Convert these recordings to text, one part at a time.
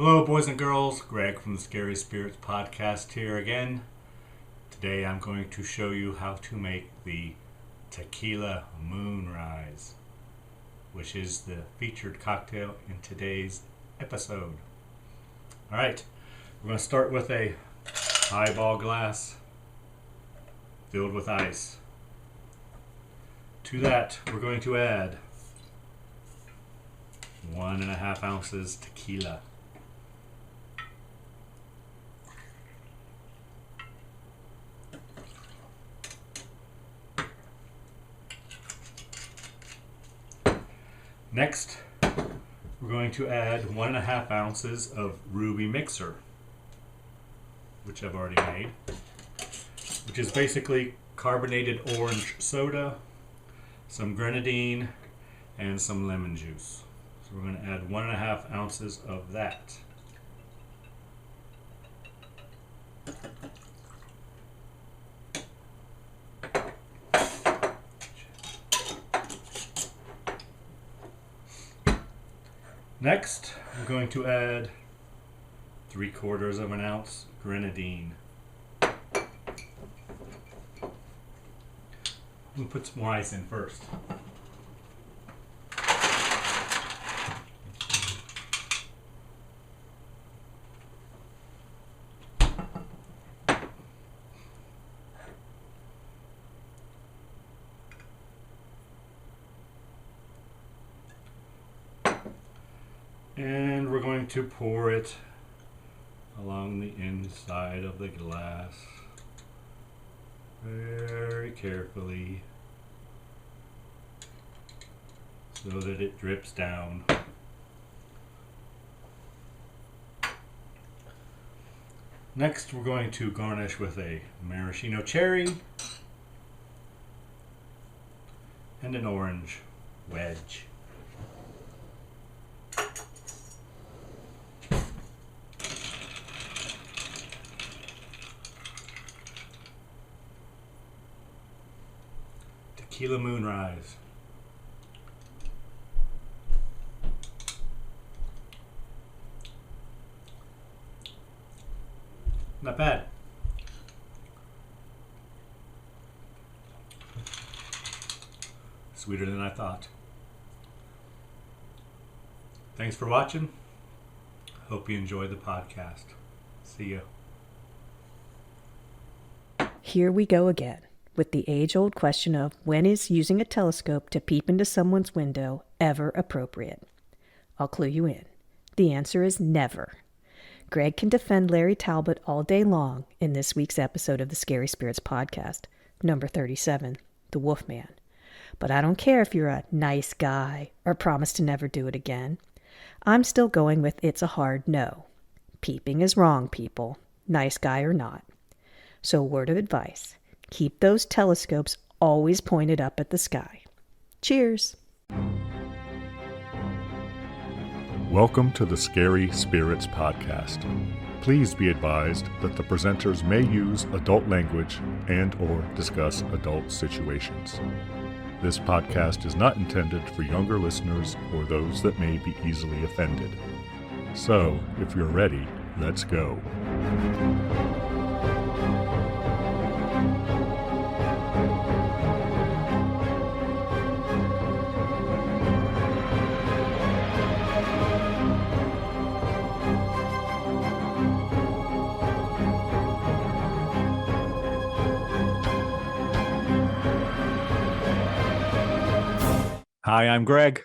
Hello, boys and girls. Greg from the Scary Spirits podcast here again. Today I'm going to show you how to make the Tequila Moonrise, which is the featured cocktail in today's episode. Alright, we're going to start with a highball glass filled with ice. To that, we're going to add 1.5 ounces tequila. Next, we're going to add 1.5 ounces of ruby mixer, which I've already made, which is basically carbonated orange soda, some grenadine, and some lemon juice. So we're going to add 1.5 ounces of that. Next, I'm going to add 3/4 ounce grenadine. We'll put some more ice in first. And we're going to pour it along the inside of the glass very carefully so that it drips down. Next, we're going to garnish with a maraschino cherry and an orange wedge. Tequila Moonrise. Not bad. Sweeter than I thought. Thanks for watching. Hope you enjoyed the podcast. See ya. Here we go again with the age-old question of when is using a telescope to peep into someone's window ever appropriate? I'll clue you in. The answer is never. Greg can defend Larry Talbot all day long in this week's episode of the Scary Spirits podcast, number 37, The Wolfman. But I don't care if you're a nice guy or promise to never do it again. I'm still going with it's a hard no. Peeping is wrong, people, nice guy or not. So word of advice. Keep those telescopes always pointed up at the sky. Cheers. Welcome to the Scary Spirits podcast. Please be advised that the presenters may use adult language and or discuss adult situations. This podcast is not intended for younger listeners or those that may be easily offended. So, if you're ready, let's go. Hi, I'm Greg,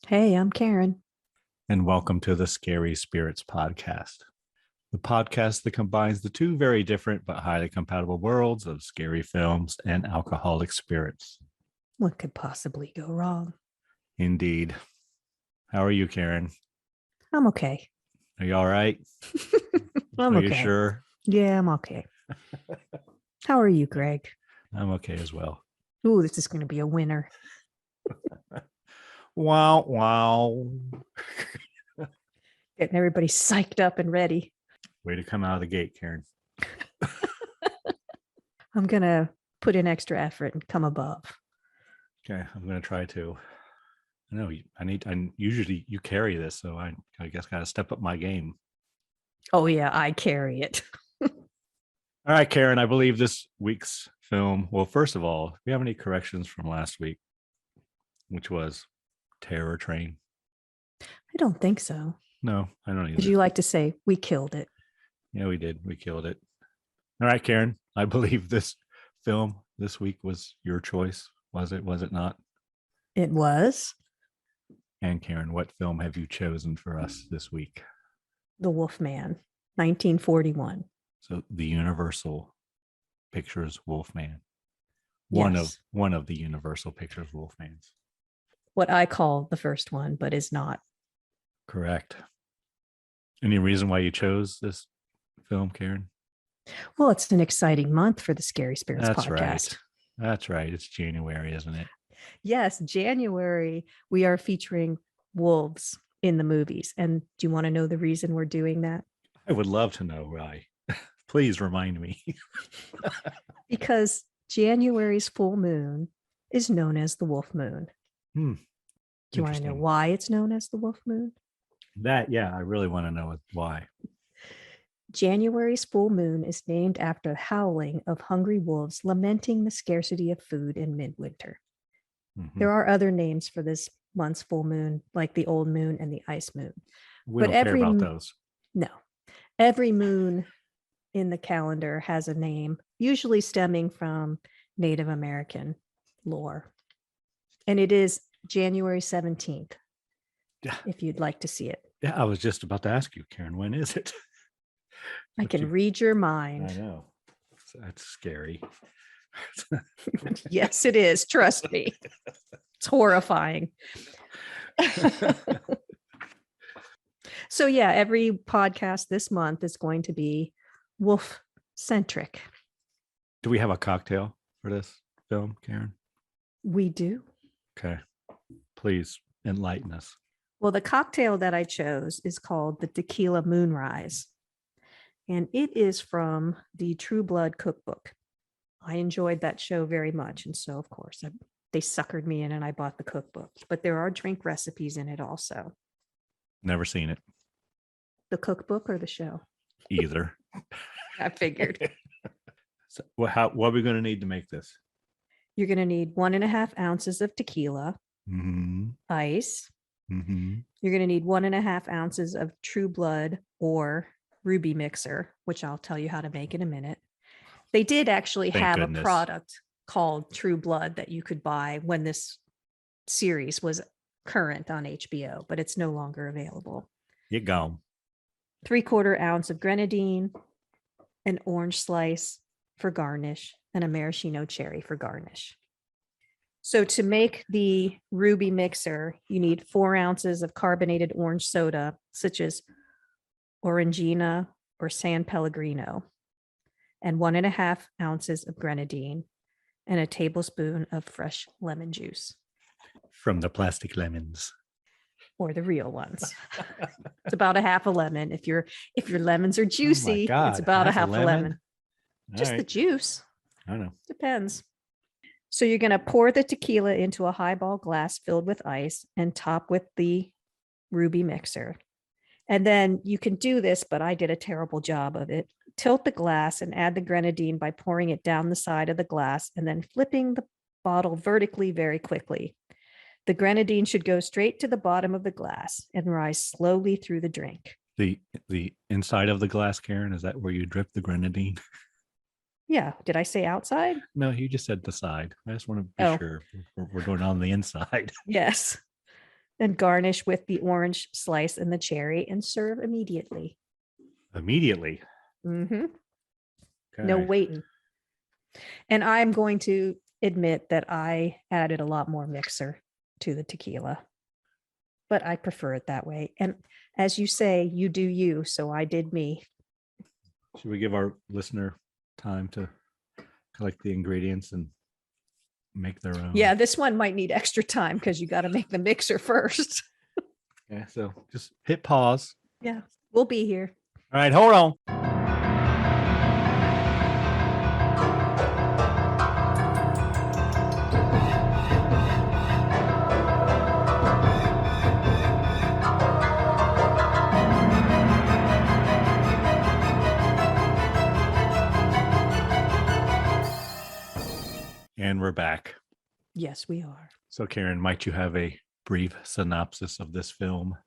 Hey, I'm Karen. and welcome to the Scary Spirits podcast. The podcast that combines the two very different but highly compatible worlds of scary films and alcoholic spirits. What could possibly go wrong? Indeed. How are you, Karen? I'm okay. Are you all right? I'm Are okay. you sure? Yeah, I'm okay. How are you, Greg? I'm okay as well. Ooh, this is going to be a winner. Wow, wow. Getting everybody psyched up and ready. Way to come out of the gate, Karen. I'm going to put in extra effort and come above. Okay, I'm going to try to. I know. I usually you carry this, so I guess got to step up my game. Oh yeah, I carry it. All right, Karen. I believe this week's film. Well, first of all, do we have any corrections from last week, which was Terror Train? I don't think so. No, I don't either. Would you like to say we killed it? Yeah, we did. We killed it. All right, Karen. I believe this film this week was your choice. Was it? Was it not? It was. And Karen, what film have you chosen for us this week? The Wolfman, 1941. So the Universal Pictures Wolfman. One of the Universal Pictures Wolfmans. What I call the first one, but is not. Correct. Any reason why you chose this film, Karen? Well, it's an exciting month for the Scary Spirits That's podcast. Right. That's right. It's January, isn't it? Yes, January. We are featuring wolves in the movies. And do you want to know the reason we're doing that? I would love to know why. Please remind me. Because January's full moon is known as the wolf moon. Do you want to know why it's known as the wolf moon? I really want to know why. January's full moon is named after the howling of hungry wolves lamenting the scarcity of food in midwinter. Mm-hmm. There are other names for this month's full moon, like the old moon and the ice moon. We don't care about those. No. Every moon in the calendar has a name, usually stemming from Native American lore. And it is January 17th, if you'd like to see it. Yeah, I was just about to ask you, Karen, when is it? I can read your mind. I know. That's scary. Yes, it is. Trust me. It's horrifying. So yeah, every podcast this month is going to be wolf centric. Do we have a cocktail for this film, Karen? We do. Okay. Please enlighten us. Well, the cocktail that I chose is called the Tequila Moonrise. And it is from the True Blood Cookbook. I enjoyed that show very much. And so, of course, they suckered me in and I bought the cookbook. But there are drink recipes in it also. Never seen it. The cookbook or the show? Either. I figured. So, what are we going to need to make this? You're going to need 1.5 ounces of tequila, ice. Mm-hmm. You're going to need 1.5 ounces of True Blood or Ruby mixer, which I'll tell you how to make in a minute. They did actually have a product called True Blood that you could buy when this series was current on HBO, but it's no longer available. You go. 3/4 ounce of grenadine, an orange slice for garnish, and a maraschino cherry for garnish. So to make the Ruby mixer, you need 4 ounces of carbonated orange soda, such as Orangina or San Pellegrino, and 1.5 ounces of grenadine, and a tablespoon of fresh lemon juice. From the plastic lemons. Or the real ones. It's about a half a lemon. If your lemons are juicy, it's about a half a lemon. Just right. The juice. I don't know. Depends. So you're going to pour the tequila into a highball glass filled with ice and top with the Ruby mixer. And then you can do this, but I did a terrible job of it. Tilt the glass and add the grenadine by pouring it down the side of the glass and then flipping the bottle vertically very quickly. The grenadine should go straight to the bottom of the glass and rise slowly through the drink. The inside of the glass, Karen, is that where you drip the grenadine? Yeah. Did I say outside? No, you just said the side. I just want to be sure we're going on the inside. Yes. Then garnish with the orange slice and the cherry and serve immediately. Immediately? Mm-hmm. Okay. No waiting. And I'm going to admit that I added a lot more mixer to the tequila, but I prefer it that way. And as you say, you do you, so I did me. Should we give our listener time to collect the ingredients and make their own? Yeah, this one might need extra time because you got to make the mixer first. Yeah, so just hit pause. Yeah, we'll be here. All right, hold on. And we're back. Yes, we are. So, Karen, might you have a brief synopsis of this film?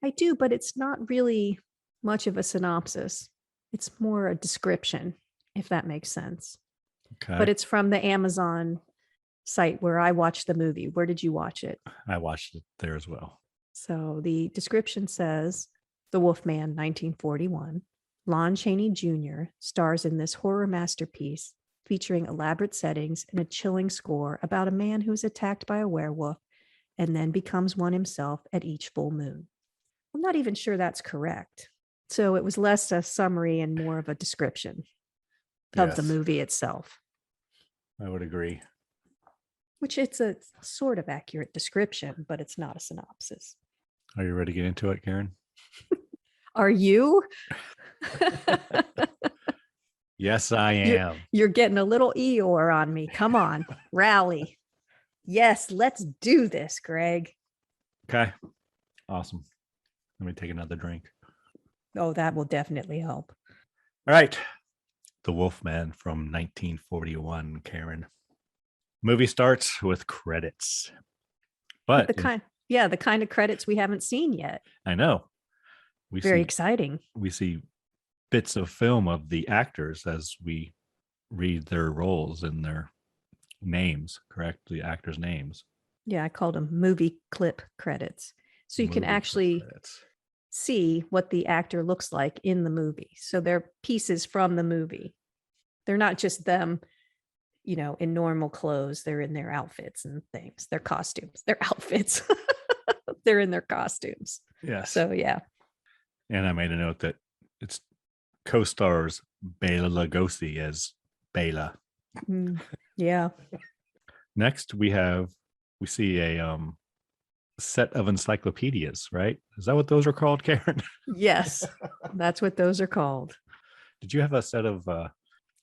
I do, but it's not really much of a synopsis. It's more a description, if that makes sense. Okay. But it's from the Amazon site where I watched the movie. Where did you watch it? I watched it there as well. So the description says, The Wolfman, 1941. Lon Chaney Jr. stars in this horror masterpiece featuring elaborate settings and a chilling score about a man who is attacked by a werewolf and then becomes one himself at each full moon. I'm not even sure that's correct. So it was less a summary and more of a description of the movie itself. I would agree. Which it's a sort of accurate description, but it's not a synopsis. Are you ready to get into it, Karen? Are you? Yes, I am. You're getting a little Eeyore on me. Come on, rally. Yes, let's do this, Greg. Okay. Awesome. Let me take another drink. Oh, that will definitely help. All right. The Wolfman from 1941, Karen. Movie starts with credits. But the kind of credits we haven't seen yet. I know. Very exciting. We see bits of film of the actors as we read their roles and their names, correct? The actors' names. Yeah, I called them movie clip credits. So you can actually see what the actor looks like in the movie. So they're pieces from the movie. They're not just them, in normal clothes. They're in their outfits and things, their costumes, their outfits. They're in their costumes. Yes. So, yeah. And I made a note that it's co-stars Bela Lugosi as Bela. Yeah. Next, we see a set of encyclopedias, right? Is that what those are called, Karen? Yes, that's what those are called. Did you have a set of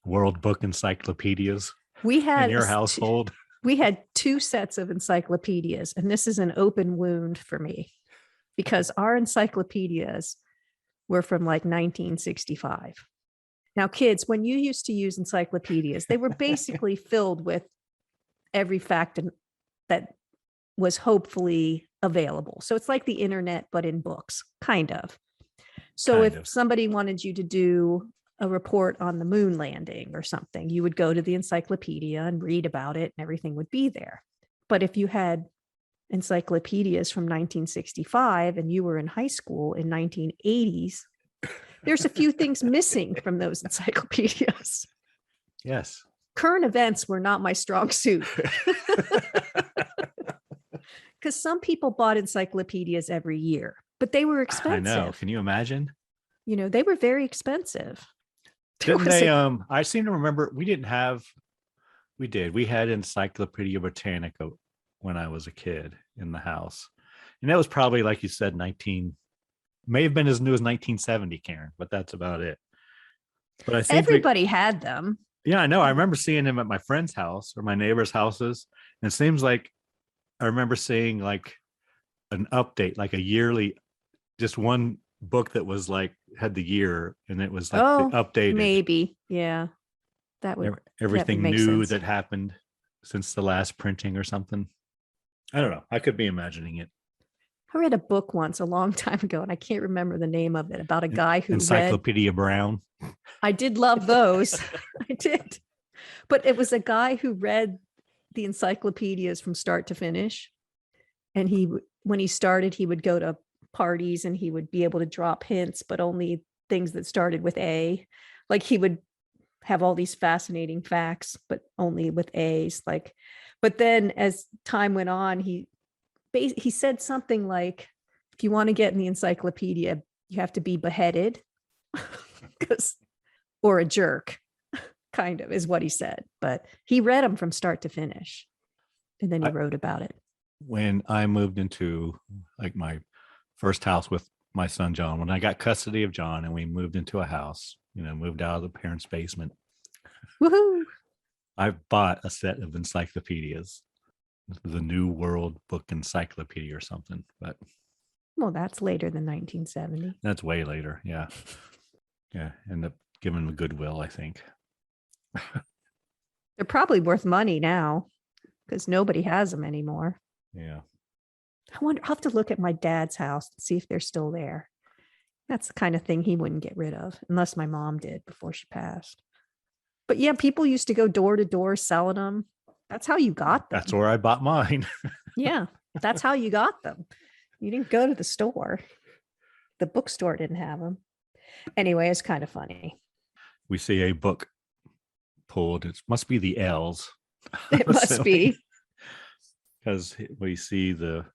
World Book encyclopedias we had in your household? We had 2 sets of encyclopedias, and this is an open wound for me because our encyclopedias were from like 1965. Now, kids, when you used to use encyclopedias, they were basically filled with every fact that was hopefully available. So it's like the internet, but in books, kind of. So if somebody wanted you to do a report on the moon landing or something, you would go to the encyclopedia and read about it and everything would be there. But if you had encyclopedias from 1965 and you were in high school in 1980s, there's a few things missing from those encyclopedias. Yes. Current events were not my strong suit. Because some people bought encyclopedias every year, but they were expensive. I know. Can you imagine? They were very expensive. Didn't they? I seem to remember we had Encyclopedia Britannica when I was a kid in the house. And that was probably, like you said, may have been as new as 1970, Karen, but that's about it. But I think everybody had them. Yeah, I know. I remember seeing them at my friend's house or my neighbor's houses. And it seems like I remember seeing like an update, like a yearly, just one book that was like had the year and it was like updated. Maybe. Yeah. That would everything that would new sense. That happened since the last printing or something. I don't know. I could be imagining it. I read a book once a long time ago, and I can't remember the name of it, about a guy who Encyclopedia Brown. I did love those. I did. But it was a guy who read the encyclopedias from start to finish. And when he started, he would go to parties and he would be able to drop hints, but only things that started with A. Like he would have all these fascinating facts, but only with A's. But then as time went on, he said something like, if you want to get in the encyclopedia, you have to be beheaded or a jerk, kind of is what he said. But he read them from start to finish. And then he wrote about it. When I moved into like my first house with my son, John, when I got custody of John and we moved into a house, moved out of the parents' basement. Woohoo! I bought a set of encyclopedias, the New World Book Encyclopedia or something. But well, that's later than 1970. That's way later. Yeah. Yeah. End up giving him a Goodwill, I think. They're probably worth money now because nobody has them anymore. Yeah. I wonder, I'll have to look at my dad's house and see if they're still there. That's the kind of thing he wouldn't get rid of unless my mom did before she passed. But yeah, people used to go door to door selling them. That's how you got them. That's where I bought mine. Yeah, that's how you got them. You didn't go to the store. The bookstore didn't have them. Anyway, it's kind of funny. We see a book pulled. It must be the L's. It must be. Because we see the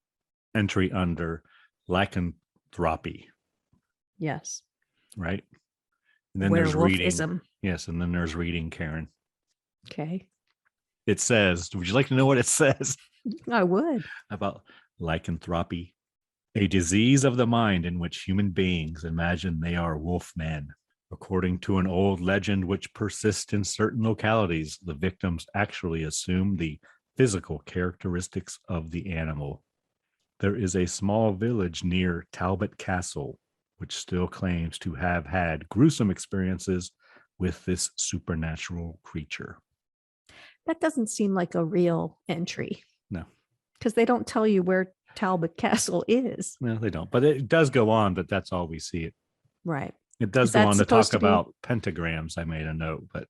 entry under Lycanthropy. Yes. Right? And then there's reading. Werewolfism. Yes, and then there's reading, Karen. Okay. It says, would you like to know what it says? I would. About lycanthropy, a disease of the mind in which human beings imagine they are wolf men. According to an old legend which persists in certain localities, the victims actually assume the physical characteristics of the animal. There is a small village near Talbot Castle, which still claims to have had gruesome experiences with this supernatural creature. That doesn't seem like a real entry. No. Because they don't tell you where Talbot Castle is. No, they don't. But it does go on, but that's all we see. Right. It does Is go that on to supposed talk to be- about pentagrams. I made a note, but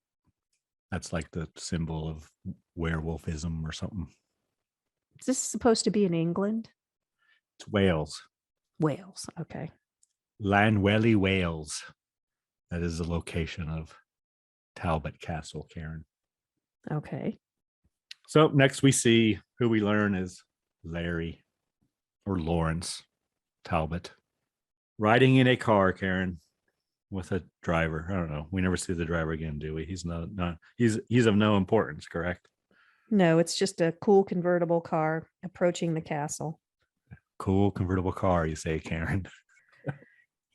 that's like the symbol of werewolfism or something. Is this supposed to be in England? It's Wales. Wales. Okay. Llanwelly, Wales. That is the location of Talbot Castle, Karen. Okay. So next we see who we learn is Larry or Lawrence Talbot riding in a car, Karen, with a driver. I don't know. We never see the driver again, do we? He's not he's of no importance, correct? No, it's just a cool convertible car approaching the castle. Cool convertible car, you say, Karen.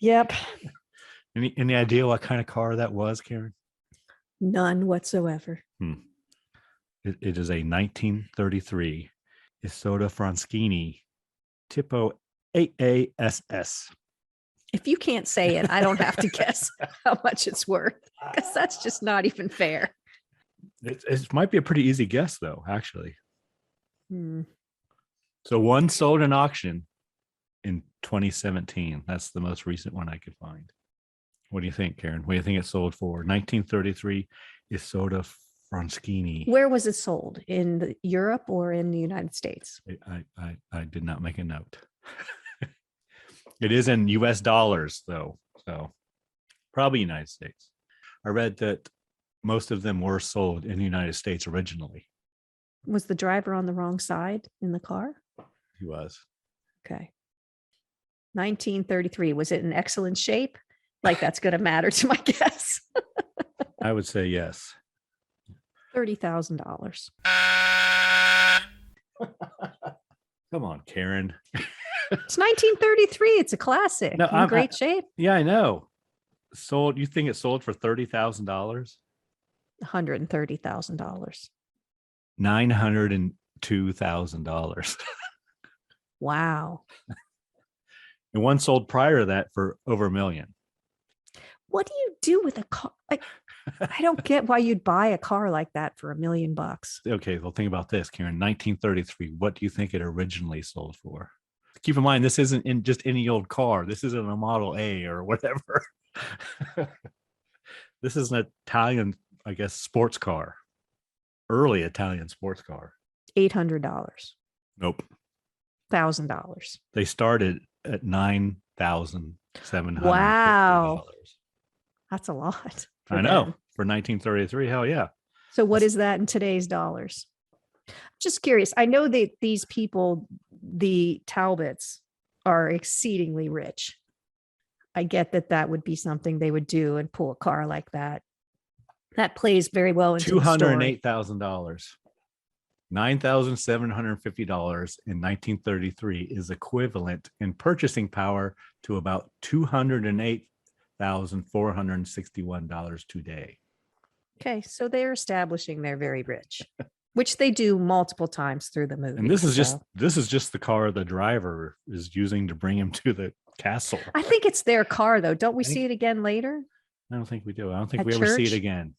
Yep. Any idea what kind of car that was, Karen? None whatsoever. It is a 1933 Isotta Franschini Tipo 8ASS. If you can't say it, I don't have to guess how much it's worth, because that's just not even fair. It might be a pretty easy guess, though, actually. Hmm. So one sold in auction in 2017. That's the most recent one I could find. What do you think, Karen? What do you think it sold for? 1933 Isotta Franschini. Where was it sold? In Europe or in the United States? I did not make a note. It is in US dollars, though. So probably United States. I read that most of them were sold in the United States originally. Was the driver on the wrong side in the car? He was. Okay. 1933. Was it in excellent shape? Like that's going to matter to my guess. I would say yes. $30,000. Come on, Karen. It's 1933. It's a classic. No, in great shape. Yeah, I know. Sold. You think it sold for $30,000? $130,000. $902,000. Wow. And one sold prior to that for over $1 million. What do you do with a car? Like, I don't get why you'd buy a car like that for $1 million. Okay, well, think about this, Karen. 1933. What do you think it originally sold for? Keep in mind, this isn't in just any old car. This isn't a Model A or whatever. This is an Italian, I guess, sports car. Early Italian sports car. $800. Nope. $1,000. They started at $9,750. Wow. That's a lot. I know. For 1933, hell yeah. So what is that in today's dollars? Just curious. I know that these people, the Talbots, are exceedingly rich. I get that that would be something they would do and pull a car like that. That plays very well into $208,000. $9,750 in 1933 is equivalent in purchasing power to about $208,461 today. Okay, so they're establishing they're very rich, which they do multiple times through the movie. And this is just the car the driver is using to bring him to the castle. I think it's their car, though. Don't we see it again later? I don't think we do. I don't think At we ever see it church? again.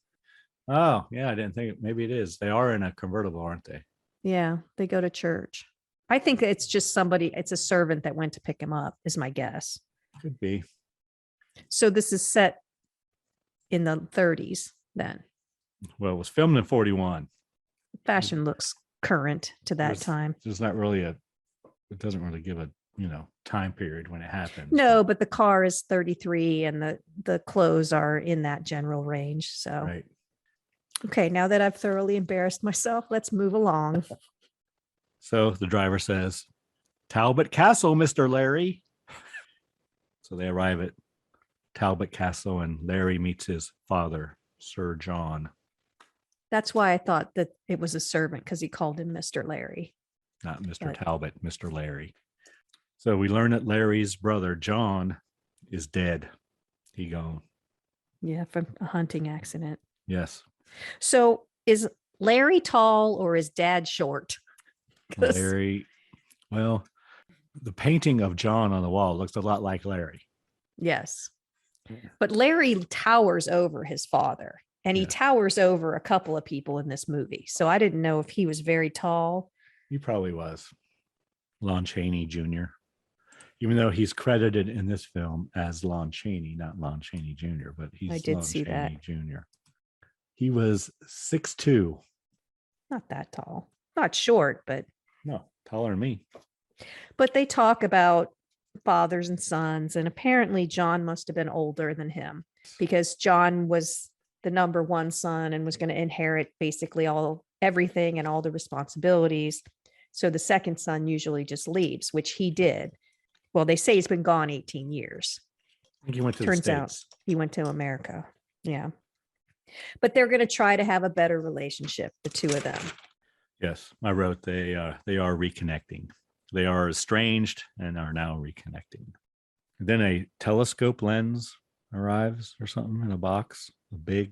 Oh, yeah, I didn't think maybe it is. They are in a convertible, aren't they? Yeah, they go to church. I think it's just somebody, it's a servant that went to pick him up, is my guess. Could be. So this is set in the 30s then. Well, it was filmed in 41. Fashion looks current to that time. There's not really it doesn't really give a, time period when it happens. No, but the car is 33 and the clothes are in that general range. So, Right. Okay, now that I've thoroughly embarrassed myself, let's move along. So the driver says, Talbot Castle, Mr. Larry. So they arrive at Talbot Castle and Larry meets his father, Sir John. That's why I thought that it was a servant, because he called him Mr. Larry. Not Mr. Talbot, Mr. Larry. So we learn that Larry's brother, John, is dead. He gone. Yeah, from a hunting accident. Yes. So is Larry tall or is dad short? Larry, well, the painting of John on the wall looks a lot like Larry. Yes. But Larry towers over his father, and he towers over a couple of people in this movie. So I didn't know if he was very tall. He probably was. Lon Chaney Jr. Even though he's credited in this film as Lon Chaney, not Lon Chaney Jr., but he's I did Lon see Chaney that. Jr. He was 6'2". Not that tall. Not short, but No, taller than me. But they talk about fathers and sons, and apparently John must have been older than him, because John was the number one son and was going to inherit basically everything and all the responsibilities. So the second son usually just leaves, which he did. Well, they say he's been gone 18 years. I think he went to Turns the States. out he went to America. Yeah. But they're going to try to have a better relationship, the two of them. Yes, I wrote they are reconnecting. They are estranged and are now reconnecting. Then a telescope lens arrives or something in a box, a big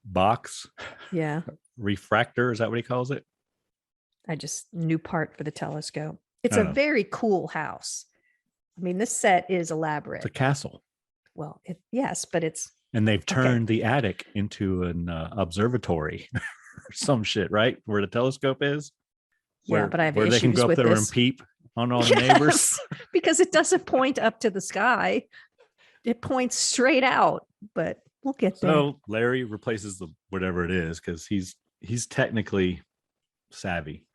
box. Yeah. Refractor, is that what he calls it? I just new part for the telescope. It's a very cool house. I mean, this set is elaborate. It's a castle. Well, yes, but it's... And they've turned the attic into an observatory or some shit, right? Where the telescope is. But I have where they can go up there and peep on all the neighbors. Because it doesn't point up to the sky. It points straight out, but we'll get there. So Larry replaces whatever it is, because he's technically savvy.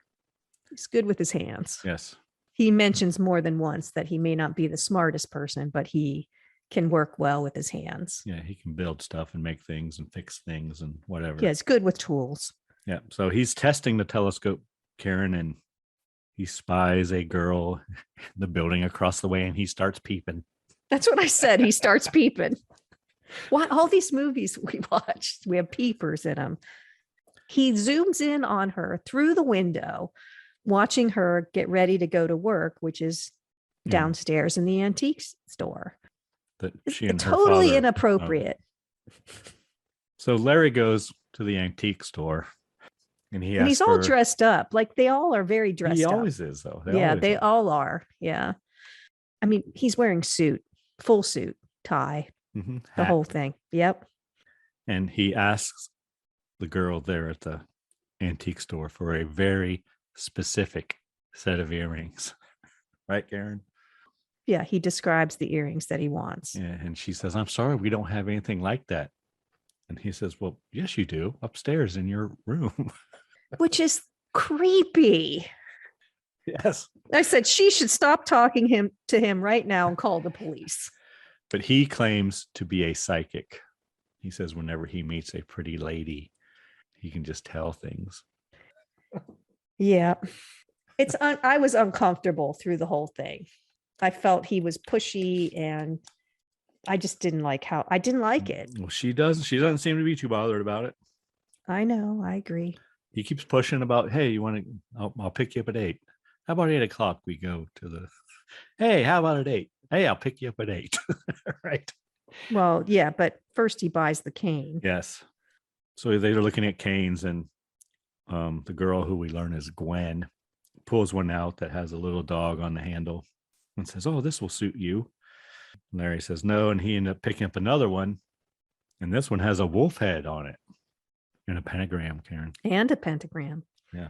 He's good with his hands. Yes. He mentions more than once that he may not be the smartest person, but he can work well with his hands. Yeah, he can build stuff and make things and fix things and whatever. Yeah, he's good with tools. Yeah, so he's testing the telescope, Karen, and he spies a girl in the building across the way, and he starts peeping. That's what I said. He starts peeping. Why all these movies we watched, we have peepers in them. He zooms in on her through the window, watching her get ready to go to work, which is downstairs in the antique store. That she and totally her father, inappropriate. So Larry goes to the antique store, and he's all dressed up. Like they all are very dressed up. He always is, though. They all are. Yeah. I mean, he's wearing full suit, tie, the whole thing. Yep. And he asks the girl there at the antique store for a very specific set of earrings. Right, Karen? Yeah, he describes the earrings that he wants. Yeah, and she says, I'm sorry, we don't have anything like that. And he says, well, yes, you do, upstairs in your room. Which is creepy. Yes. I said she should stop talking to him right now and call the police. But he claims to be a psychic. He says whenever he meets a pretty lady, he can just tell things. Yeah. I was uncomfortable through the whole thing. I felt he was pushy, and I just didn't like it. Well, she doesn't seem to be too bothered about it. I know. I agree. He keeps pushing about, hey, you want to, I'll pick you up at 8. How about 8:00? We go to the, hey, how about at 8? Hey, I'll pick you up at 8. Right. Well, yeah, but first he buys the cane. Yes. So they're looking at canes, and the girl who we learn is Gwen pulls one out that has a little dog on the handle and says, oh, this will suit you. And Larry says no, and he ended up picking up another one, and this one has a wolf head on it. And a pentagram, Karen. And a pentagram. Yeah.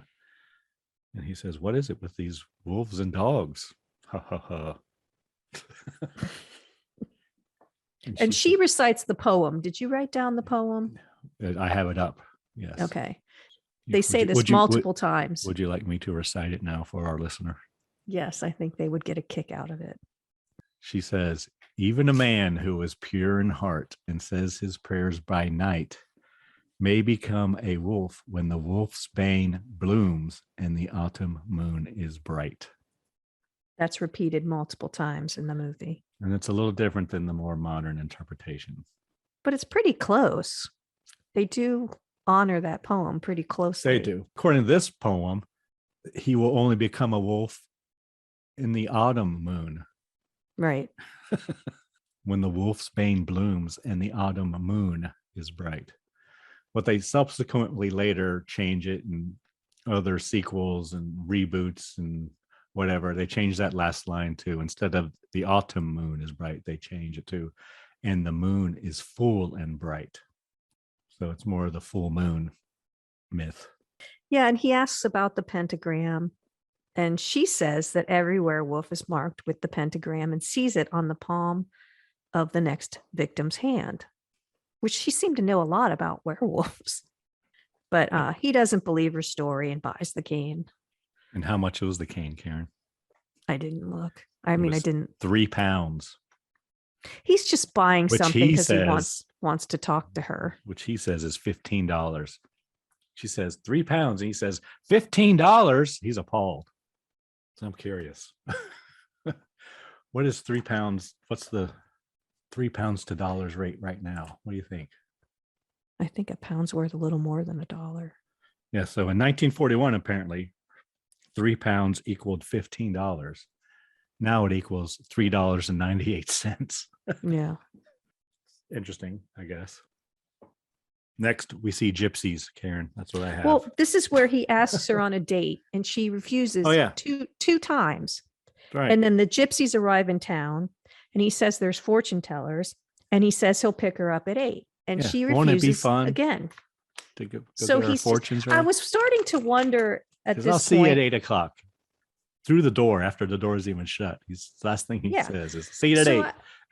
And he says, what is it with these wolves and dogs? Ha ha ha. And she recites the poem. Did you write down the poem? I have it up. Yes. Okay. They say this multiple times. Would you like me to recite it now for our listener? Yes, I think they would get a kick out of it. She says, even a man who is pure in heart and says his prayers by night may become a wolf when the wolf's bane blooms and the autumn moon is bright. That's repeated multiple times in the movie. And it's a little different than the more modern interpretation. But it's pretty close. They do honor that poem pretty closely. They do. According to this poem, he will only become a wolf in the autumn moon. Right. When the wolf's bane blooms and the autumn moon is bright. What they subsequently later change it in other sequels and reboots and whatever, they change that last line to, instead of the autumn moon is bright, they change it to, and the moon is full and bright. So it's more of the full moon myth. Yeah, and he asks about the pentagram, and she says that every werewolf is marked with the pentagram and sees it on the palm of the next victim's hand, which she seemed to know a lot about werewolves. But he doesn't believe her story and buys the cane. And how much was the cane, Karen? I didn't look. I didn't. 3 pounds. He's just buying something because he wants to talk to her. Which he says is $15. She says 3 pounds, and he says $15. He's appalled. So I'm curious. What is 3 pounds? What's the 3 pounds to dollars rate right now? What do you think? I think a pound's worth a little more than $1. Yeah. So in 1941, apparently, 3 pounds equaled $15. Now it equals $3.98. Yeah. Interesting, I guess. Next, we see gypsies, Karen. That's what I have. Well, this is where he asks her on a date and she refuses two times. Right. And then the gypsies arrive in town and he says there's fortune tellers and he says he'll pick her up at 8. And she refuses. Won't it be fun again. To go So he's fortunes right? I was starting to wonder at this I'll point. see you at 8 o'clock. Through the door after the door is even shut. He's the last thing he says is see you at 8.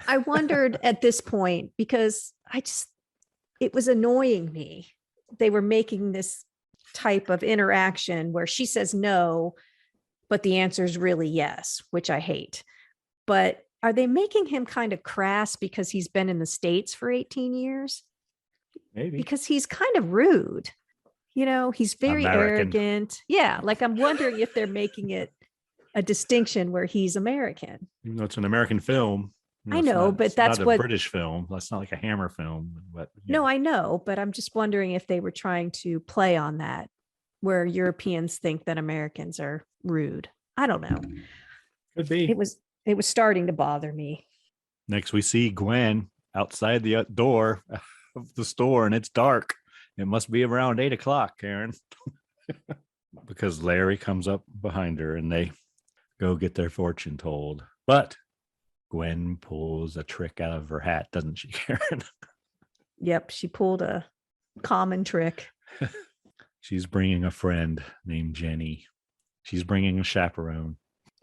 I wondered at this point because it was annoying me. They were making this type of interaction where she says no, but the answer is really yes, which I hate. But are they making him kind of crass because he's been in the States for 18 years? Maybe. Because he's kind of rude. You know, he's very arrogant. Yeah. Like I'm wondering if they're making it a distinction where he's American. Even though it's an American film. I know, but that's not what a British film. That's not like a Hammer film. But no, I know, but I'm just wondering if they were trying to play on that, where Europeans think that Americans are rude. I don't know. Could be. It was starting to bother me. Next, we see Gwen outside the door of the store, and it's dark. It must be around 8 o'clock, Karen, because Larry comes up behind her, and they go get their fortune told. But Gwen pulls a trick out of her hat, doesn't she, Karen? Yep, she pulled a common trick. She's bringing a friend named Jenny. She's bringing a chaperone.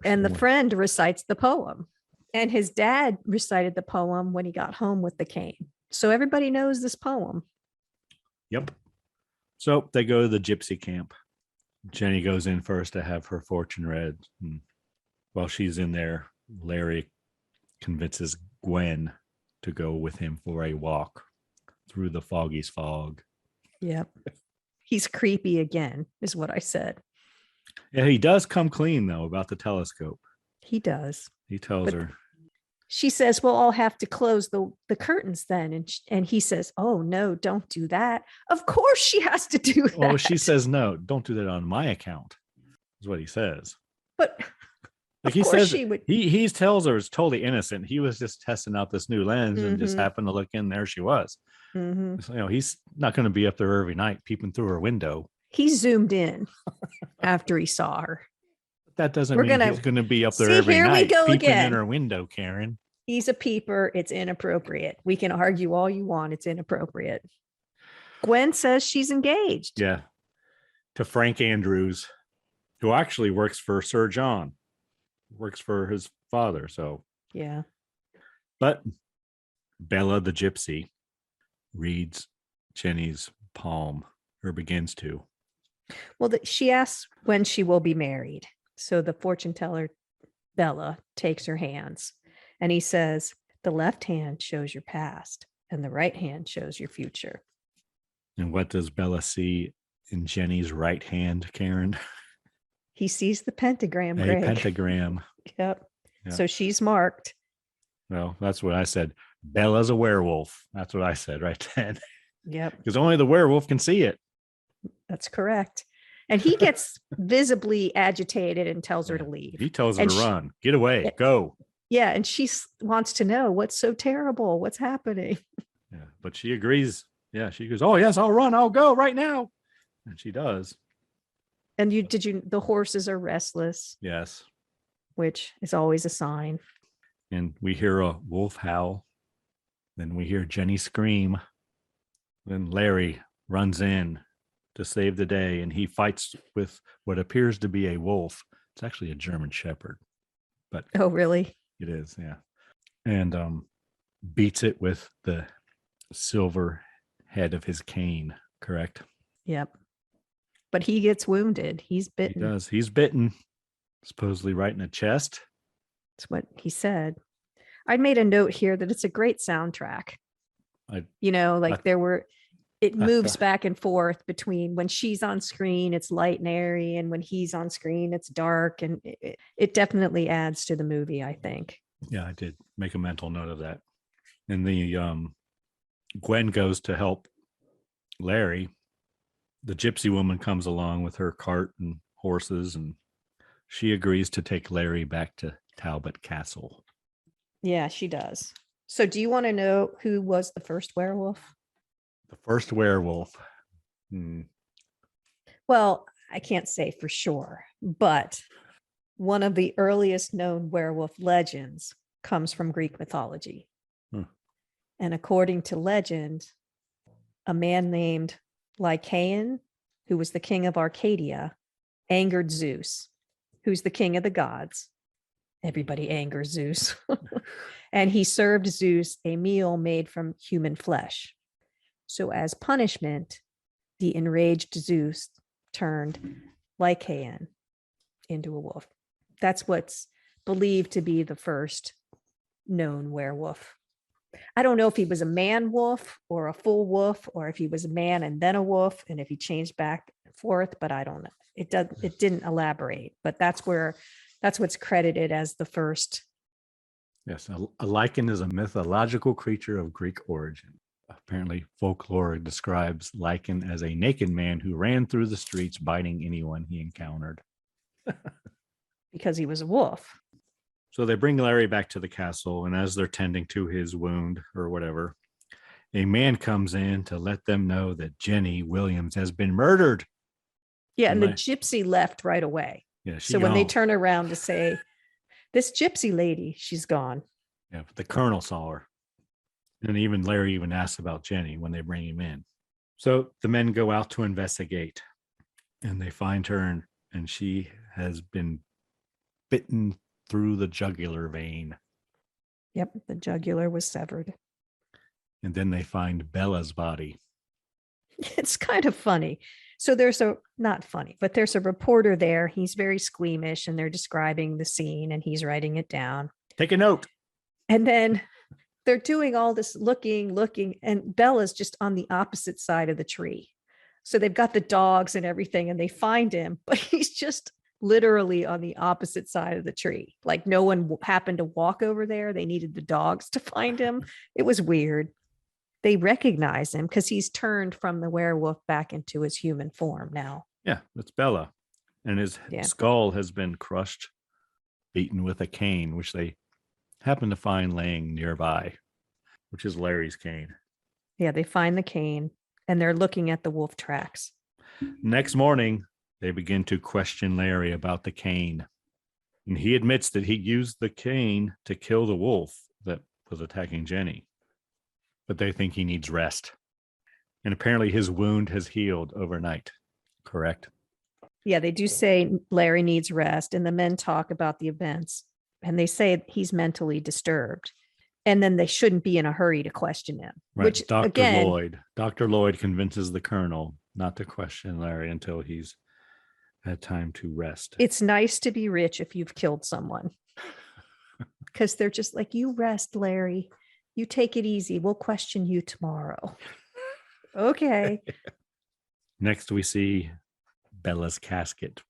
And the friend recites the poem. And his dad recited the poem when he got home with the cane. So everybody knows this poem. Yep. So they go to the gypsy camp. Jenny goes in first to have her fortune read. And while she's in there, Larry convinces Gwen to go with him for a walk through the foggy's fog. Yep. He's creepy again, is what I said. Yeah, he does come clean, though, about the telescope. He does. He tells her. She says, well, I'll have to close the curtains then. And he says, oh, no, don't do that. Of course she has to do that. Oh, she says, no, don't do that on my account, is what he says. But like he says, he tells her it's totally innocent. He was just testing out this new lens and just happened to look in. There she was. So, you know, he's not going to be up there every night peeping through her window. He zoomed in after he saw her. That doesn't mean he's going to be up there every night peeping in her window, Karen. He's a peeper. It's inappropriate. We can argue all you want. It's inappropriate. Gwen says she's engaged. Yeah. To Frank Andrews, who actually works for Sir John, works for his father. So, yeah. But Bella the gypsy reads Jenny's palm, or begins to. Well, she asks when she will be married. So the fortune teller, Bella, takes her hands and he says, the left hand shows your past and the right hand shows your future. And what does Bella see in Jenny's right hand, Karen? He sees the pentagram, Greg. A pentagram. Yep. So she's marked. Well, that's what I said. Bella's a werewolf. That's what I said right then. Yep. Because only the werewolf can see it. That's correct. And he gets visibly agitated and tells her to leave. He tells her to run. Get away. Go. Yeah. And she wants to know what's so terrible. What's happening? Yeah. But she agrees. Yeah. She goes, oh, yes, I'll run. I'll go right now. And she does. And the horses are restless. Yes. Which is always a sign. And we hear a wolf howl. Then we hear Jenny scream. Then Larry runs in to save the day, and he fights with what appears to be a wolf. It's actually a German Shepherd. But oh, really? It is, yeah. And beats it with the silver head of his cane, correct? Yep. But he gets wounded. He's bitten. He does. He's bitten, supposedly right in the chest. That's what he said. I made a note here that it's a great soundtrack. It moves back and forth between when she's on screen, it's light and airy, and when he's on screen, it's dark. And it definitely adds to the movie, I think. Yeah, I did make a mental note of that. And the Gwen goes to help Larry. The gypsy woman comes along with her cart and horses, and she agrees to take Larry back to Talbot Castle. Yeah, she does. So do you want to know who was the first werewolf? The first werewolf. Well, I can't say for sure, but one of the earliest known werewolf legends comes from Greek mythology. And according to legend, a man named Lycaon, who was the king of Arcadia, angered Zeus, who's the king of the gods. Everybody angers Zeus. And he served Zeus a meal made from human flesh. So as punishment, the enraged Zeus turned Lycaon into a wolf. That's what's believed to be the first known werewolf. I don't know if he was a man wolf or a full wolf, or if he was a man and then a wolf, and if he changed back and forth, but I don't know. It didn't elaborate, but that's what's credited as the first. Yes, a lycan is a mythological creature of Greek origin. Apparently, folklore describes Lycan as a naked man who ran through the streets biting anyone he encountered. Because he was a wolf. So they bring Larry back to the castle, and as they're tending to his wound or whatever, a man comes in to let them know that Jenny Williams has been murdered. Yeah, and the gypsy left right away. Yeah, so when they turn around to say, this gypsy lady, she's gone. Yeah, but the colonel saw her. And even Larry even asks about Jenny when they bring him in. So the men go out to investigate, and they find her, and she has been bitten through the jugular vein. Yep, the jugular was severed. And then they find Bella's body. It's kind of funny. So not funny, but there's a reporter there. He's very squeamish, and they're describing the scene, and he's writing it down. Take a note. And then they're doing all this looking, and Bella's just on the opposite side of the tree. So they've got the dogs and everything, and they find him, but he's just literally on the opposite side of the tree. Like no one happened to walk over there. They needed the dogs to find him. It was weird. They recognize him because he's turned from the werewolf back into his human form now. Yeah, it's Bella. And his skull has been crushed, beaten with a cane, which they happen to find laying nearby, which is Larry's cane. Yeah, they find the cane, and they're looking at the wolf tracks. Next morning, they begin to question Larry about the cane. And he admits that he used the cane to kill the wolf that was attacking Jenny. But they think he needs rest. And apparently his wound has healed overnight. Correct? Yeah, they do say Larry needs rest, and the men talk about the events, and they say he's mentally disturbed, and then they shouldn't be in a hurry to question him. Right. Which Dr. Lloyd convinces the colonel not to question Larry until he's had time to rest. It's nice to be rich if you've killed someone, because they're just like, you rest, Larry. You take it easy. We'll question you tomorrow. Okay. Next, we see Bella's casket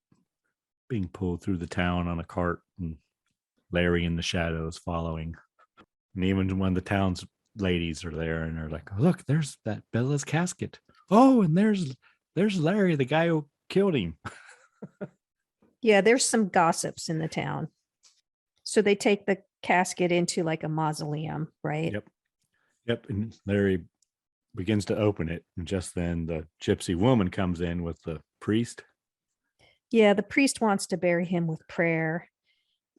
being pulled through the town on a cart, and Larry in the shadows following. And even when the town's ladies are there and they're like, oh, look, there's that Bella's casket. Oh, and there's Larry, the guy who killed him. Yeah, there's some gossips in the town. So they take the casket into like a mausoleum, right? Yep. And Larry begins to open it. And just then the gypsy woman comes in with the priest. Yeah, the priest wants to bury him with prayer.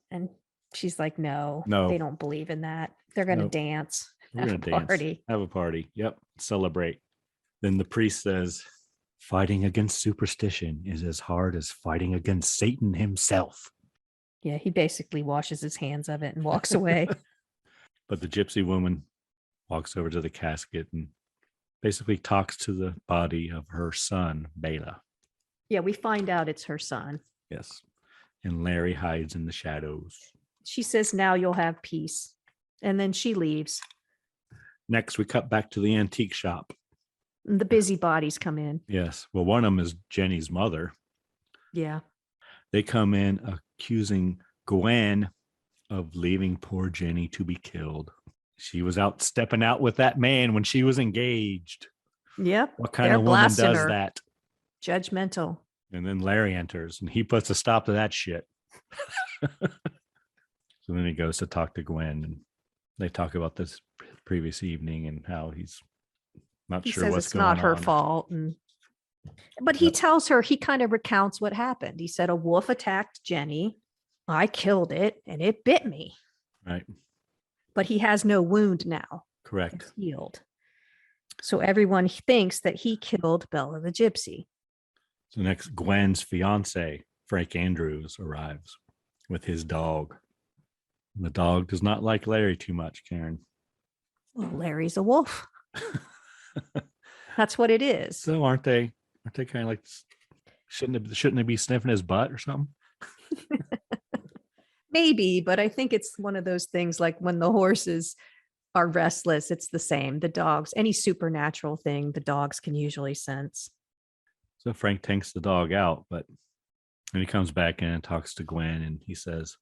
And she's like, no, they don't believe in that. They're going to dance. We're going to dance. Have a party. Yep. Celebrate. Then the priest says, fighting against superstition is as hard as fighting against Satan himself. Yeah, he basically washes his hands of it and walks away. But the gypsy woman walks over to the casket and basically talks to the body of her son, Bela. Yeah, we find out it's her son. Yes. And Larry hides in the shadows. She says, now you'll have peace. And then she leaves. Next, we cut back to the antique shop. And the busybodies come in. Yes. Well, one of them is Jenny's mother. Yeah. They come in accusing Gwen of leaving poor Jenny to be killed. She was out stepping out with that man when she was engaged. Yep. What kind of woman does that? Judgmental. And then Larry enters and he puts a stop to that shit. So then he goes to talk to Gwen and they talk about this previous evening and how he's not sure what's going on. It's not her fault. But he tells her, he kind of recounts what happened. He said, a wolf attacked Jenny. I killed it and it bit me. Right. But he has no wound now. Correct. It's healed. So everyone thinks that he killed Bella the gypsy. So next, Gwen's fiance, Frank Andrews, arrives with his dog. The dog does not like Larry too much, Karen. Well, Larry's a wolf. That's what it is. So aren't they kind of like, shouldn't they be sniffing his butt or something? Maybe, but I think it's one of those things like when the horses are restless, it's the same. The dogs, any supernatural thing, the dogs can usually sense. So Frank takes the dog out, but when he comes back in and talks to Gwen and he says,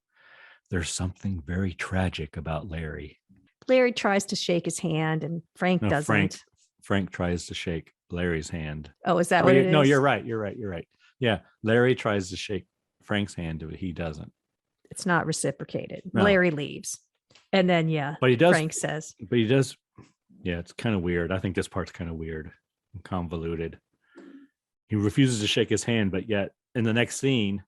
there's something very tragic about Larry. Larry tries to shake his hand and Frank doesn't. Frank tries to shake Larry's hand. Oh, is that what it is? No, you're right. Yeah, Larry tries to shake Frank's hand, but he doesn't. It's not reciprocated. No. Larry leaves. And then, but he does, Frank says. But he does, yeah, it's kind of weird. I think this part's kind of weird and convoluted. He refuses to shake his hand, but yet in the next scene,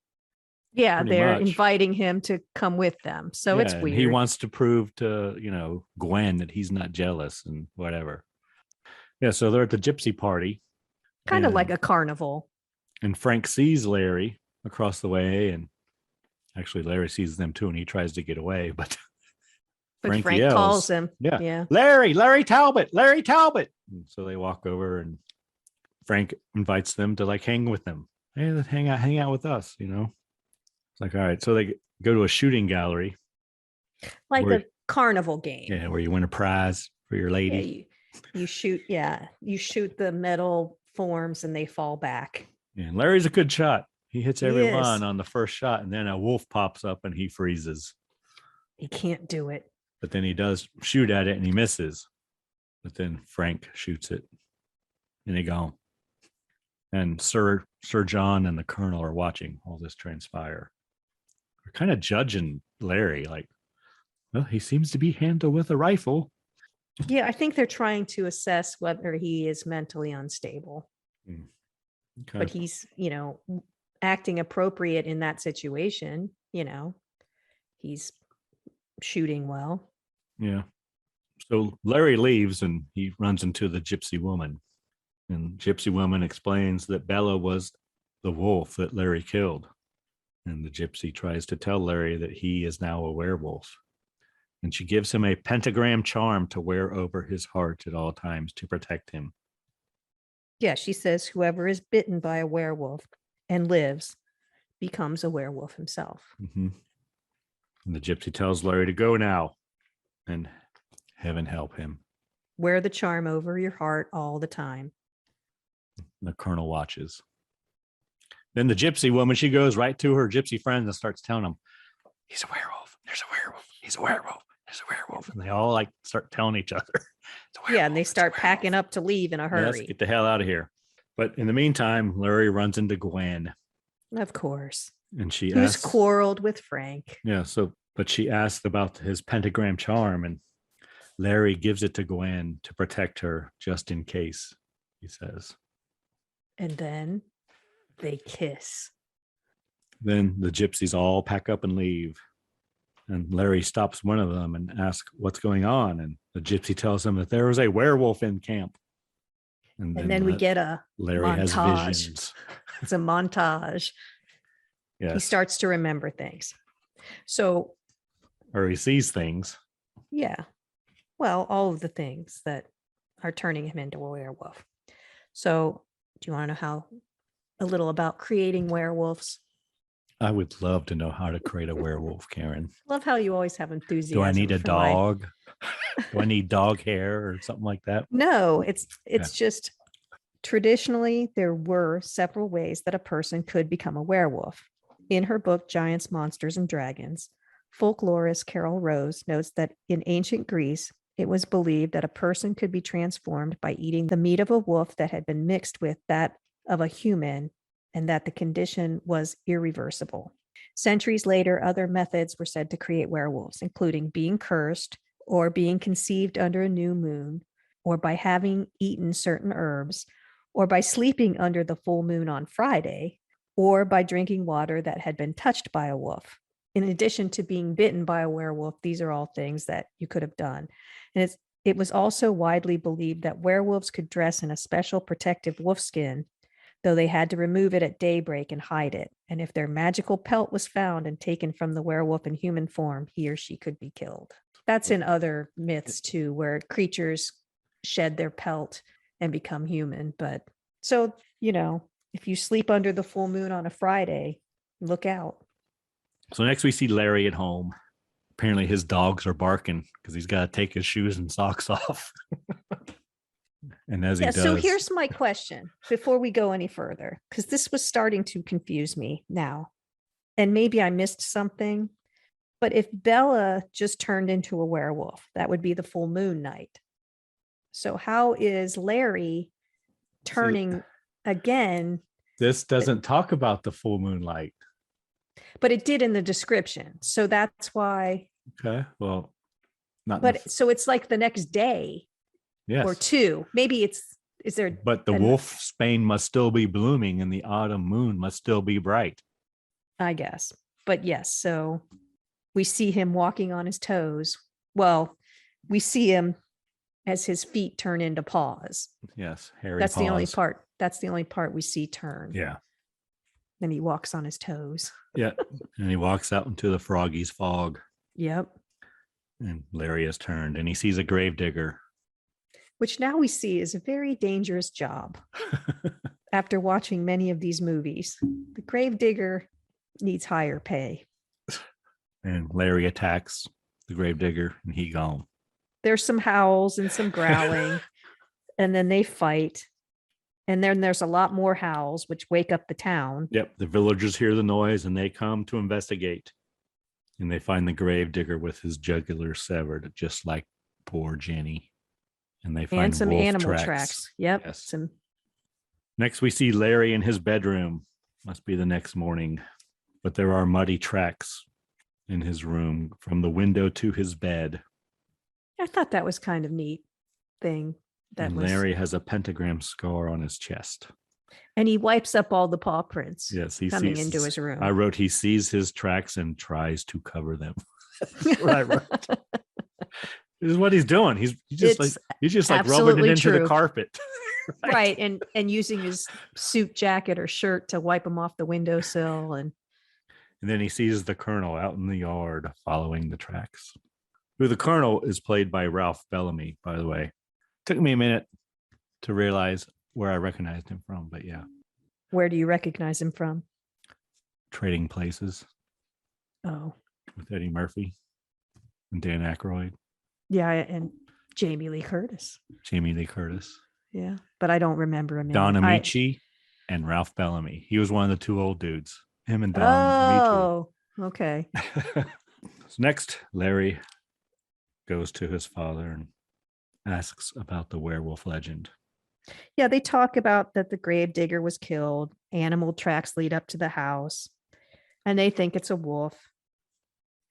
yeah, they're inviting him to come with them. So it's weird. He wants to prove to, Gwen that he's not jealous and whatever. Yeah, so they're at the gypsy party. Kind of like a carnival. And Frank sees Larry across the way, and actually Larry sees them too, and he tries to get away, but Frank calls him. Yeah. Larry Talbot. And so they walk over and Frank invites them to like hang with them. Hey, let's hang out with us, It's like, all right. So they go to a shooting gallery. Like a carnival game. Yeah, where you win a prize for your lady. Yeah, you shoot the metal forms and they fall back. Yeah, and Larry's a good shot. He hits everyone on the first shot, and then a wolf pops up and he freezes. He can't do it. But then he does shoot at it and he misses. But then Frank shoots it and they go. And Sir John and the Colonel are watching all this transpire. They're kind of judging Larry, like, well, he seems to be handled with a rifle. Yeah, I think they're trying to assess whether he is mentally unstable. Okay. But he's, acting appropriate in that situation. He's shooting well. Yeah. So Larry leaves and he runs into the gypsy woman. And Gypsy Woman explains that Bella was the wolf that Larry killed. And the gypsy tries to tell Larry that he is now a werewolf. And she gives him a pentagram charm to wear over his heart at all times to protect him. Yeah, she says whoever is bitten by a werewolf and lives becomes a werewolf himself. Mm-hmm. And the gypsy tells Larry to go now, and heaven help him. Wear the charm over your heart all the time. The colonel watches. Then the gypsy woman, she goes right to her gypsy friends and starts telling them, he's a werewolf. There's a werewolf. He's a werewolf. There's a werewolf. And they all like start telling each other. Yeah, and they start packing up to leave in a hurry. Let's get the hell out of here. But in the meantime, Larry runs into Gwen. Of course. And she Who's quarreled with Frank. Yeah, but she asked about his pentagram charm, and Larry gives it to Gwen to protect her just in case, he says. And then they kiss. Then the gypsies all pack up and leave. And Larry stops one of them and asks what's going on. And the gypsy tells him that there is a werewolf in camp. And then we get a Larry montage. has visions. It's a montage. Yes. He starts to remember things. So, or he sees things. Yeah. Well, all of the things that are turning him into a werewolf. So, do you want to know a little about creating werewolves? I would love to know how to create a werewolf, Karen. Love how you always have enthusiasm. Do I need a dog? Do I need dog hair or something like that? No, it's just traditionally there were several ways that a person could become a werewolf. In her book, Giants, Monsters, and Dragons, folklorist Carol Rose notes that in ancient Greece, it was believed that a person could be transformed by eating the meat of a wolf that had been mixed with that of a human, and that the condition was irreversible. Centuries later, other methods were said to create werewolves, including being cursed, or being conceived under a new moon, or by having eaten certain herbs, or by sleeping under the full moon on Friday, or by drinking water that had been touched by a wolf. In addition to being bitten by a werewolf, these are all things that you could have done. And it was also widely believed that werewolves could dress in a special protective wolf skin, though they had to remove it at daybreak and hide it. And if their magical pelt was found and taken from the werewolf in human form, he or she could be killed. That's in other myths too, where creatures shed their pelt and become human. But so, if you sleep under the full moon on a Friday, look out. So next we see Larry at home. Apparently his dogs are barking because he's got to take his shoes and socks off. And as he does. So here's my question before we go any further, because this was starting to confuse me now. And maybe I missed something. But if Bella just turned into a werewolf, that would be the full moon night. So how is Larry turning again? This doesn't talk about the full moonlight. But it did in the description. So that's why. Okay. Well, not. But so it's like the next day. Yes. Or two. Maybe is there. But the wolf's bane must still be blooming and the autumn moon must still be bright. I guess. But yes. So we see him walking on his toes. Well, we see him as his feet turn into paws. Yes. Hairy That's paws. the only part. That's the only part we see turn. Yeah. Then he walks on his toes. Yeah. And he walks out into the froggy's fog. Yep. And Larry has turned and he sees a gravedigger. Which now we see is a very dangerous job. After watching many of these movies, the gravedigger needs higher pay. And Larry attacks the gravedigger and he gone. There's some howls and some growling, and then they fight. And then there's a lot more howls, which wake up the town. Yep. The villagers hear the noise and they come to investigate. And they find the gravedigger with his jugular severed, just like poor Jenny. And they find some wolf animal tracks. Yep. Yes. Next, we see Larry in his bedroom. Must be the next morning. But there are muddy tracks in his room from the window to his bed. I thought that was kind of neat thing. Larry has a pentagram scar on his chest. And he wipes up all the paw prints. Yes, he coming sees, into his room. I wrote, he sees his tracks and tries to cover them. That's what I wrote. This is what he's doing. He's just like rubbing it into the carpet. Right. And using his suit jacket or shirt to wipe him off the windowsill. And then he sees the Colonel out in the yard following the tracks. Who the Colonel is played by Ralph Bellamy, by the way. Took me a minute to realize where I recognized him from, but yeah. Where do you recognize him from? Trading Places. Oh. With Eddie Murphy and Dan Aykroyd. Yeah, and Jamie Lee Curtis. Yeah, but I don't remember him. Don Amici and Ralph Bellamy. He was one of the two old dudes. Him and Don Oh, okay. So next, Larry goes to his father and asks about the werewolf legend. Yeah, they talk about that the grave digger was killed. Animal tracks lead up to the house, and they think it's a wolf.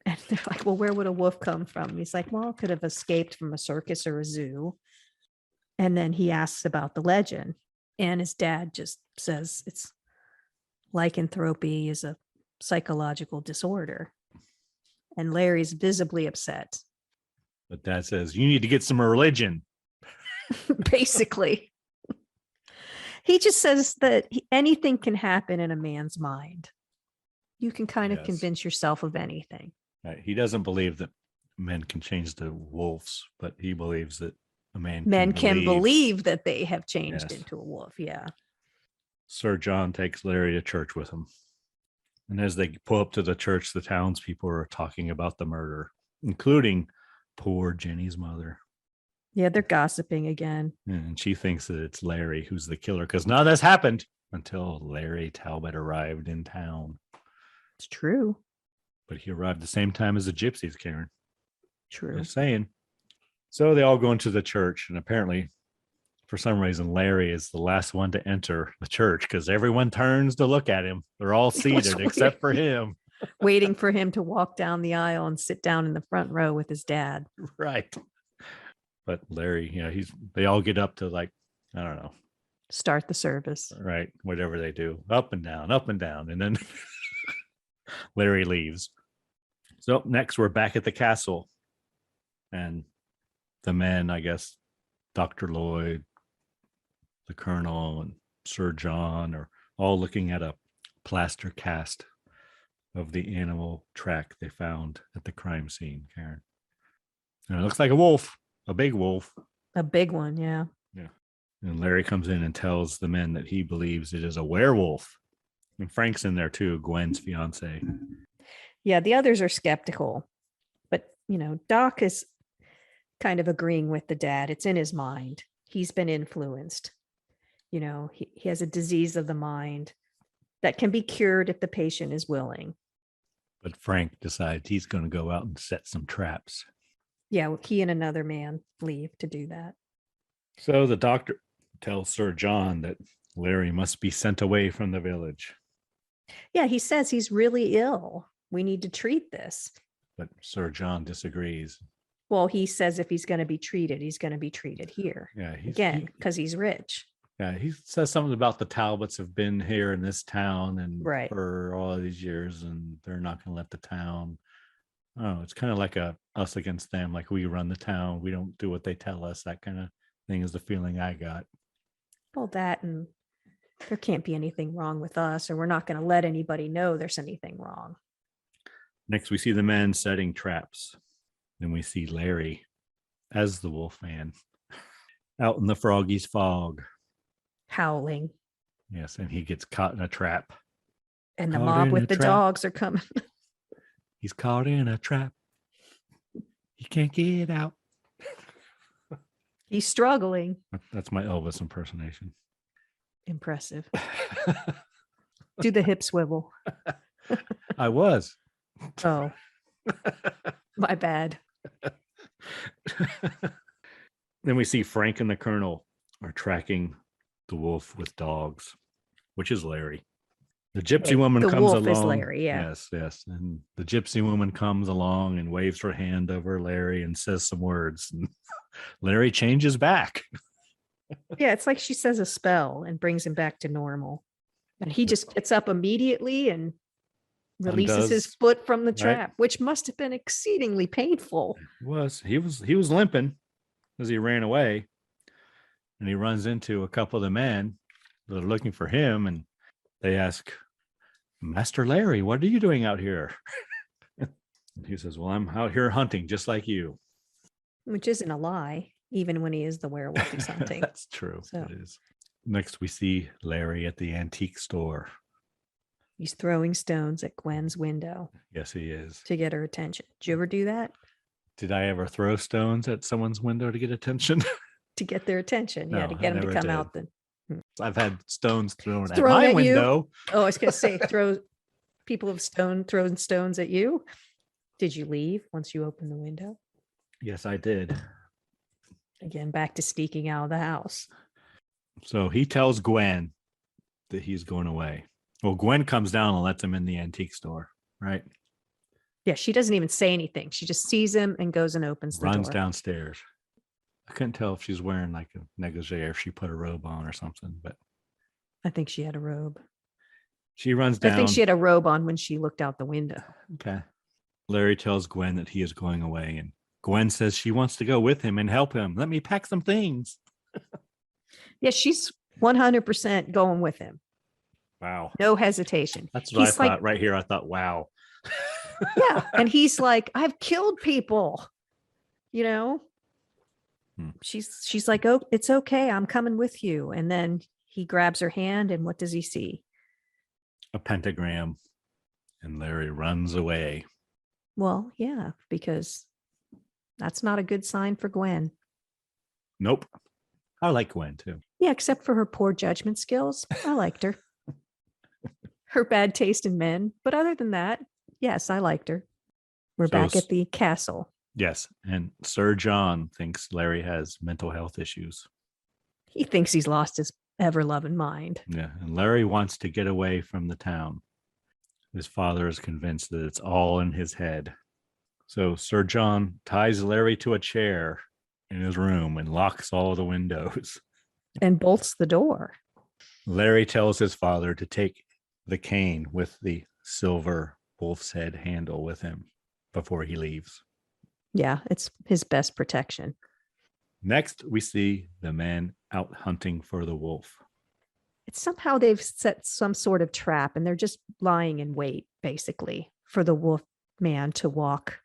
And they're like, well, where would a wolf come from? He's like, well, it could have escaped from a circus or a zoo. And then he asks about the legend. And his dad just says it's lycanthropy is a psychological disorder. And Larry's visibly upset. But Dad says, you need to get some religion. Basically. He just says that anything can happen in a man's mind. You can kind of convince yourself of anything. Right. He doesn't believe that men can change to wolves, but he believes that men can believe that they have changed into a wolf. Yeah. Sir John takes Larry to church with him. And as they pull up to the church, the townspeople are talking about the murder, including poor Jenny's mother. Yeah, they're gossiping again. And she thinks that it's Larry who's the killer because none of this happened until Larry Talbot arrived in town. It's true. But he arrived the same time as the gypsies, Karen. True. Just saying. So they all go into the church, and apparently, for some reason, Larry is the last one to enter the church because everyone turns to look at him. They're all seated except for him. Waiting for him to walk down the aisle and sit down in the front row with his dad. Right. But Larry, they all get up to I don't know. Start the service. Right. Whatever they do. Up and down. And then Larry leaves. So next we're back at the castle. And the men, I guess, Dr. Lloyd, the Colonel, and Sir John are all looking at a plaster cast of the animal track they found at the crime scene, Karen. And it looks like a wolf, a big wolf. A big one, yeah. Yeah. And Larry comes in and tells the men that he believes it is a werewolf. And Frank's in there too, Gwen's fiance. Yeah, the others are skeptical. But, Doc is kind of agreeing with the dad. It's in his mind. He's been influenced. He has a disease of the mind that can be cured if the patient is willing. But Frank decides he's going to go out and set some traps. Yeah, he and another man leave to do that. So the doctor tells Sir John that Larry must be sent away from the village. Yeah, he says he's really ill. We need to treat this. But Sir John disagrees. Well, he says if he's going to be treated, he's going to be treated here. Yeah, because he's rich. Yeah, he says something about the Talbots have been here in this town and for all of these years, and they're not going to let the town. Oh, it's kind of like us against them. Like we run the town, we don't do what they tell us. That kind of thing is the feeling I got. Well, that and there can't be anything wrong with us, or we're not going to let anybody know there's anything wrong. Next, we see the men setting traps. Then we see Larry as the wolf man out in the Froggy's fog. Howling. Yes, and he gets caught in a trap. And the mob with the dogs are coming. He's caught in a trap. He can't get out. He's struggling. That's my Elvis impersonation. Impressive. Do the hip swivel. I was. Oh, my bad. Then we see Frank and the Colonel are tracking the wolf with dogs, which is Larry. The gypsy woman comes along. The wolf is Larry, yeah. Yes. And the gypsy woman comes along and waves her hand over Larry and says some words. And Larry changes back. Yeah, it's like she says a spell and brings him back to normal. And he just gets up immediately and releases his foot from the trap, which must have been exceedingly painful. It was. He was limping as he ran away. and he runs into a couple of the men that are looking for him, and they ask, Master Larry, what are you doing out here? And he says, well, I'm out here hunting just like you. Which isn't a lie, even when he is the werewolf he's hunting. That's true. So. It is. Next, we see Larry at the antique store. He's throwing stones at Gwen's window. Yes, he is. To get her attention. Did you ever do that? Did I ever throw stones at someone's window to get attention? To get their attention. No, yeah, to get them to come out. Then I've had stones thrown at my window. Oh, I was going to say, people have thrown stones at you. Did you leave once you opened the window? Yes, I did. Again, back to sneaking out of the house. So he tells Gwen that he's going away. Well, Gwen comes down and lets him in the antique store, right? Yeah, she doesn't even say anything. She just sees him and goes and opens the door. Runs downstairs. I couldn't tell if she's wearing like a negligee or if she put a robe on or something, but I think she had a robe. She runs down. I think she had a robe on when she looked out the window. Okay. Larry tells Gwen that he is going away, and Gwen says she wants to go with him and help him. Let me pack some things. Yeah, she's 100% going with him. Wow. No hesitation. That's what I thought right here. I thought, wow. Yeah. And he's like, I've killed people. You know? She's like, oh, it's okay. I'm coming with you. And then he grabs her hand, and what does he see? A pentagram. And Larry runs away. Well, yeah, because that's not a good sign for Gwen. Nope. I like Gwen too. Yeah, except for her poor judgment skills. I liked her. Her bad taste in men. But other than that, yes, I liked her. We're back at the castle. Yes. And Sir John thinks Larry has mental health issues. He thinks he's lost his ever-loving mind. Yeah. And Larry wants to get away from the town. His father is convinced that it's all in his head. So Sir John ties Larry to a chair in his room and locks all the windows. And bolts the door. Larry tells his father to take the cane with the silver wolf's head handle with him before he leaves. Yeah, it's his best protection. Next, we see the men out hunting for the wolf. It's somehow they've set some sort of trap, and they're just lying in wait, basically, for the wolf man to walk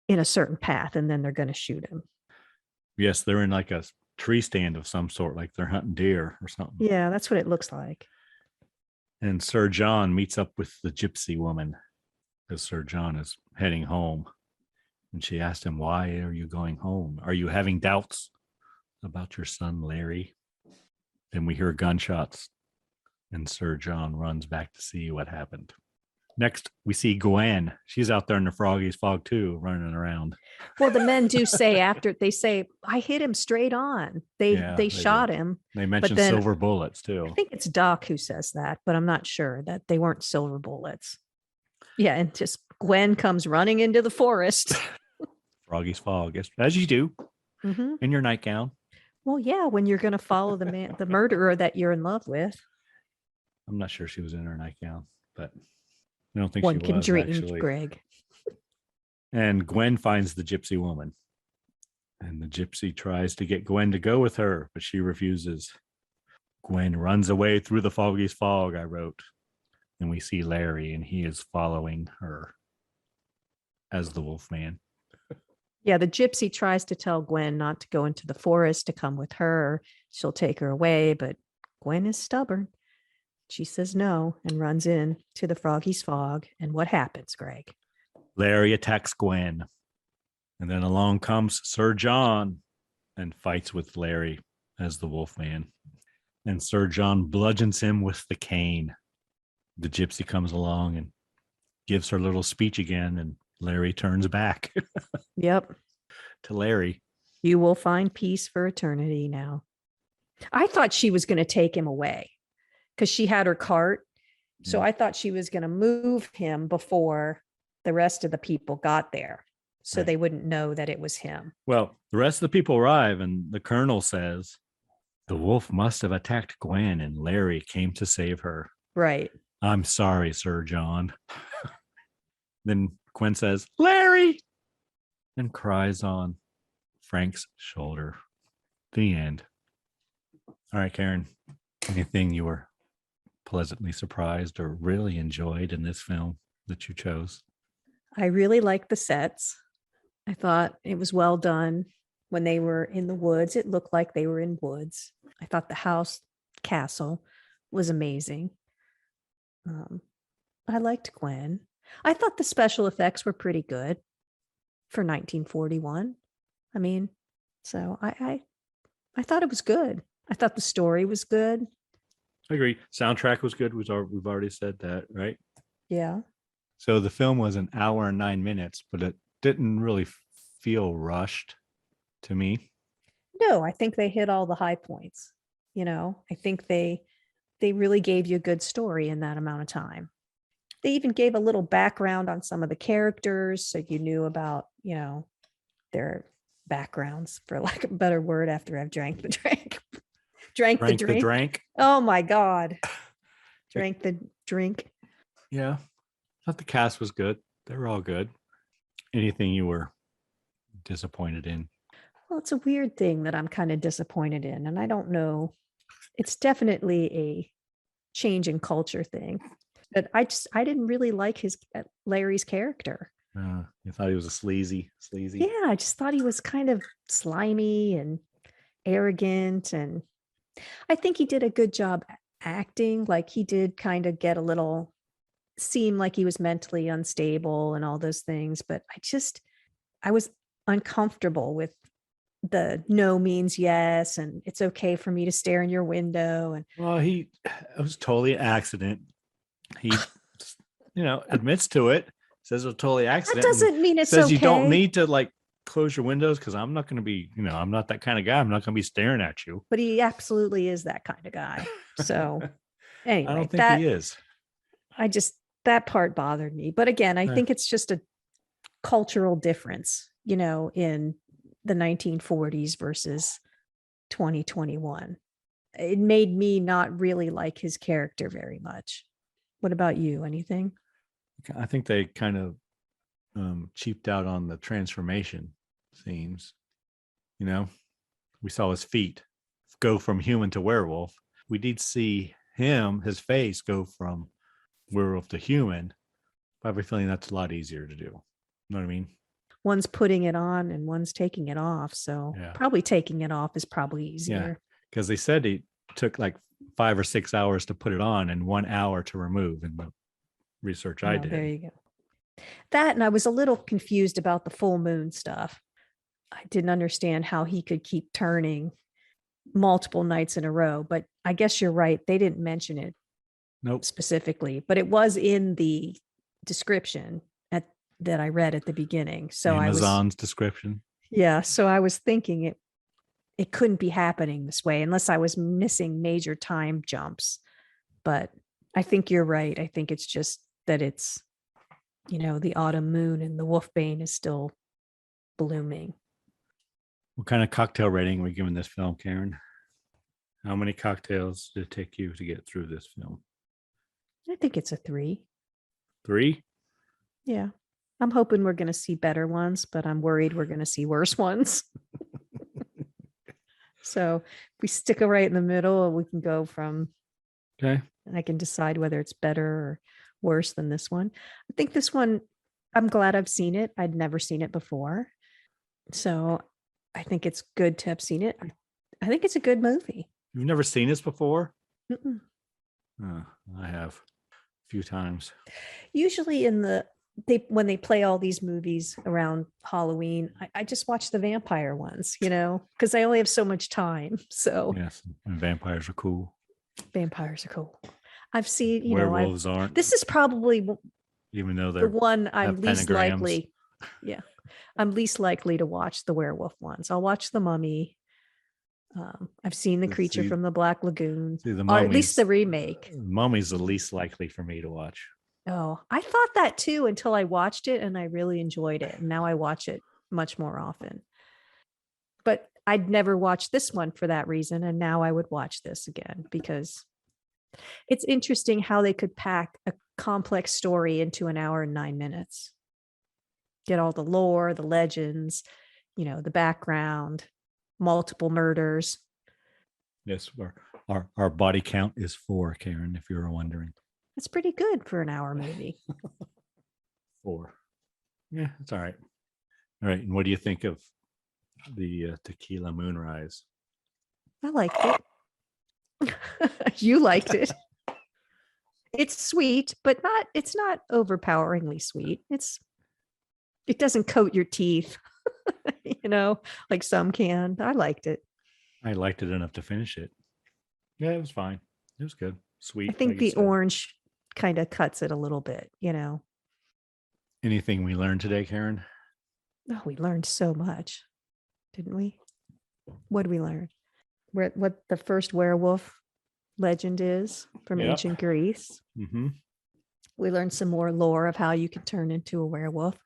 in a certain path, and then they're going to shoot him. Yes, they're in like a tree stand of some sort, like they're hunting deer or something. Yeah, that's what it looks like. And Sir John meets up with the gypsy woman because Sir John is heading home. And she asked him, why are you going home? Are you having doubts about your son, Larry? Then we hear gunshots, and Sir John runs back to see what happened. Next, we see Gwen. She's out there in the Froggy's Fog too, running around. Well, the men do say after, they say, I hit him straight on. They shot him. They mentioned silver bullets too. I think it's Doc who says that, but I'm not sure that they weren't silver bullets. Yeah, and just Gwen comes running into the forest. Froggy's Fog, as you do, in your nightgown. Well, yeah, when you're going to follow the murderer that you're in love with. I'm not sure she was in her nightgown, but I don't think one she can was, dream, actually. Greg. And Gwen finds the gypsy woman. And the gypsy tries to get Gwen to go with her, but she refuses. Gwen runs away through the Froggy's Fog, I wrote. And we see Larry, and he is following her as the wolf man. Yeah, the gypsy tries to tell Gwen not to go into the forest, to come with her. She'll take her away, but Gwen is stubborn. She says no and runs in to the Froggy's Fog. And what happens, Greg? Larry attacks Gwen. And then along comes Sir John and fights with Larry as the wolf man. And Sir John bludgeons him with the cane. The gypsy comes along and gives her little speech again, and Larry turns back. Yep. To Larry. You will find peace for eternity now. I thought she was going to take him away because she had her cart. So I thought she was going to move him before the rest of the people got there, so they wouldn't know that it was him. Well, the rest of the people arrive, and the colonel says, the wolf must have attacked Gwen, and Larry came to save her. Right. I'm sorry, Sir John. Then Gwen says, Larry, and cries on Frank's shoulder. The end. All right, Karen, anything you were pleasantly surprised or really enjoyed in this film that you chose? I really liked the sets. I thought it was well done. When they were in the woods, it looked like they were in woods. I thought the house castle was amazing. I liked Gwen. I thought the special effects were pretty good for 1941. I mean, so I thought it was good. I thought the story was good. I agree. Soundtrack was good. We've already said that, right? Yeah. So the film was an hour and 9 minutes, but it didn't really feel rushed to me. No, I think they hit all the high points. I think they really gave you a good story in that amount of time. They even gave a little background on some of the characters, so you knew about, their backgrounds, for lack of a better word, after I've drank the drink. Drank the drink. Oh my God. Drank the drink. Yeah. I thought the cast was good. They were all good. Anything you were disappointed in? Well, it's a weird thing that I'm kind of disappointed in, and I don't know. It's definitely a change in culture thing. But I didn't really like Larry's character. You thought he was a sleazy. Yeah, I just thought he was kind of slimy and arrogant, and I think he did a good job acting. Like, he did kind of seem like he was mentally unstable and all those things. But I was uncomfortable with the no means yes, and it's okay for me to stare in your window. And well, it was totally an accident. He, admits to it. Says it was totally accident. That doesn't mean it's says okay. You don't need to close your windows, because I'm not going to be, I'm not that kind of guy. I'm not going to be staring at you. But he absolutely is that kind of guy. So anyway, I don't think he is. That part bothered me. But again, I think it's just a cultural difference, in the 1940s versus 2021. It made me not really like his character very much. What about you? Anything? I think they kind of cheaped out on the transformation scenes. We saw his feet go from human to werewolf. We did see his face go from werewolf to human. I have a feeling that's a lot easier to do. You know what I mean? One's putting it on and one's taking it off. So probably taking it off is probably easier. Because they said it took 5 or 6 hours to put it on and 1 hour to remove in the research I did. There you go. That, and I was a little confused about the full moon stuff. I didn't understand how he could keep turning multiple nights in a row, but I guess you're right. They didn't mention it specifically, but it was in the description that I read at the beginning. So Amazon's description. Yeah. So I was thinking it couldn't be happening this way unless I was missing major time jumps. But I think you're right. I think it's just that it's, the autumn moon and the wolfbane is still blooming. What kind of cocktail rating are we giving this film, Karen? How many cocktails did it take you to get through this film? I think it's a 3. 3? Yeah. I'm hoping we're going to see better ones, but I'm worried we're going to see worse ones. So if we stick it right in the middle, we can go from, and I can decide whether it's better or worse than this one. I think this one, I'm glad I've seen it. I'd never seen it before. So I think it's good to have seen it. I think it's a good movie. You've never seen this before? Mm-mm. I have a few times. Usually when they play all these movies around Halloween, I just watch the vampire ones, because I only have so much time. So yes, and vampires are cool. Vampires are cool. I've seen, werewolves aren't. This is probably, even though they're the one I'm least likely. Yeah, I'm least likely to watch the werewolf ones. I'll watch The Mummy. I've seen The Creature from the Black Lagoon, or at least the remake. Mummy's the least likely for me to watch. Oh, I thought that too until I watched it, and I really enjoyed it. And now I watch it much more often. But I'd never watched this one for that reason, and now I would watch this again because it's interesting how they could pack a complex story into an hour and 9 minutes. Get all the lore, the legends, the background, multiple murders. Yes, our body count is 4, Karen, if you were wondering. That's pretty good for an hour movie. 4. Yeah, it's all right. All right. And what do you think of the Tequila Moonrise? I liked it. You liked it. It's sweet, but it's not overpoweringly sweet. It doesn't coat your teeth, like some can. I liked it. I liked it enough to finish it. Yeah, it was fine. It was good. Sweet. I think the orange kind of cuts it a little bit, Anything we learned today, Karen? Oh, we learned so much, didn't we? What did we learn? What the first werewolf legend is from ancient Greece. Mm-hmm. We learned some more lore of how you can turn into a werewolf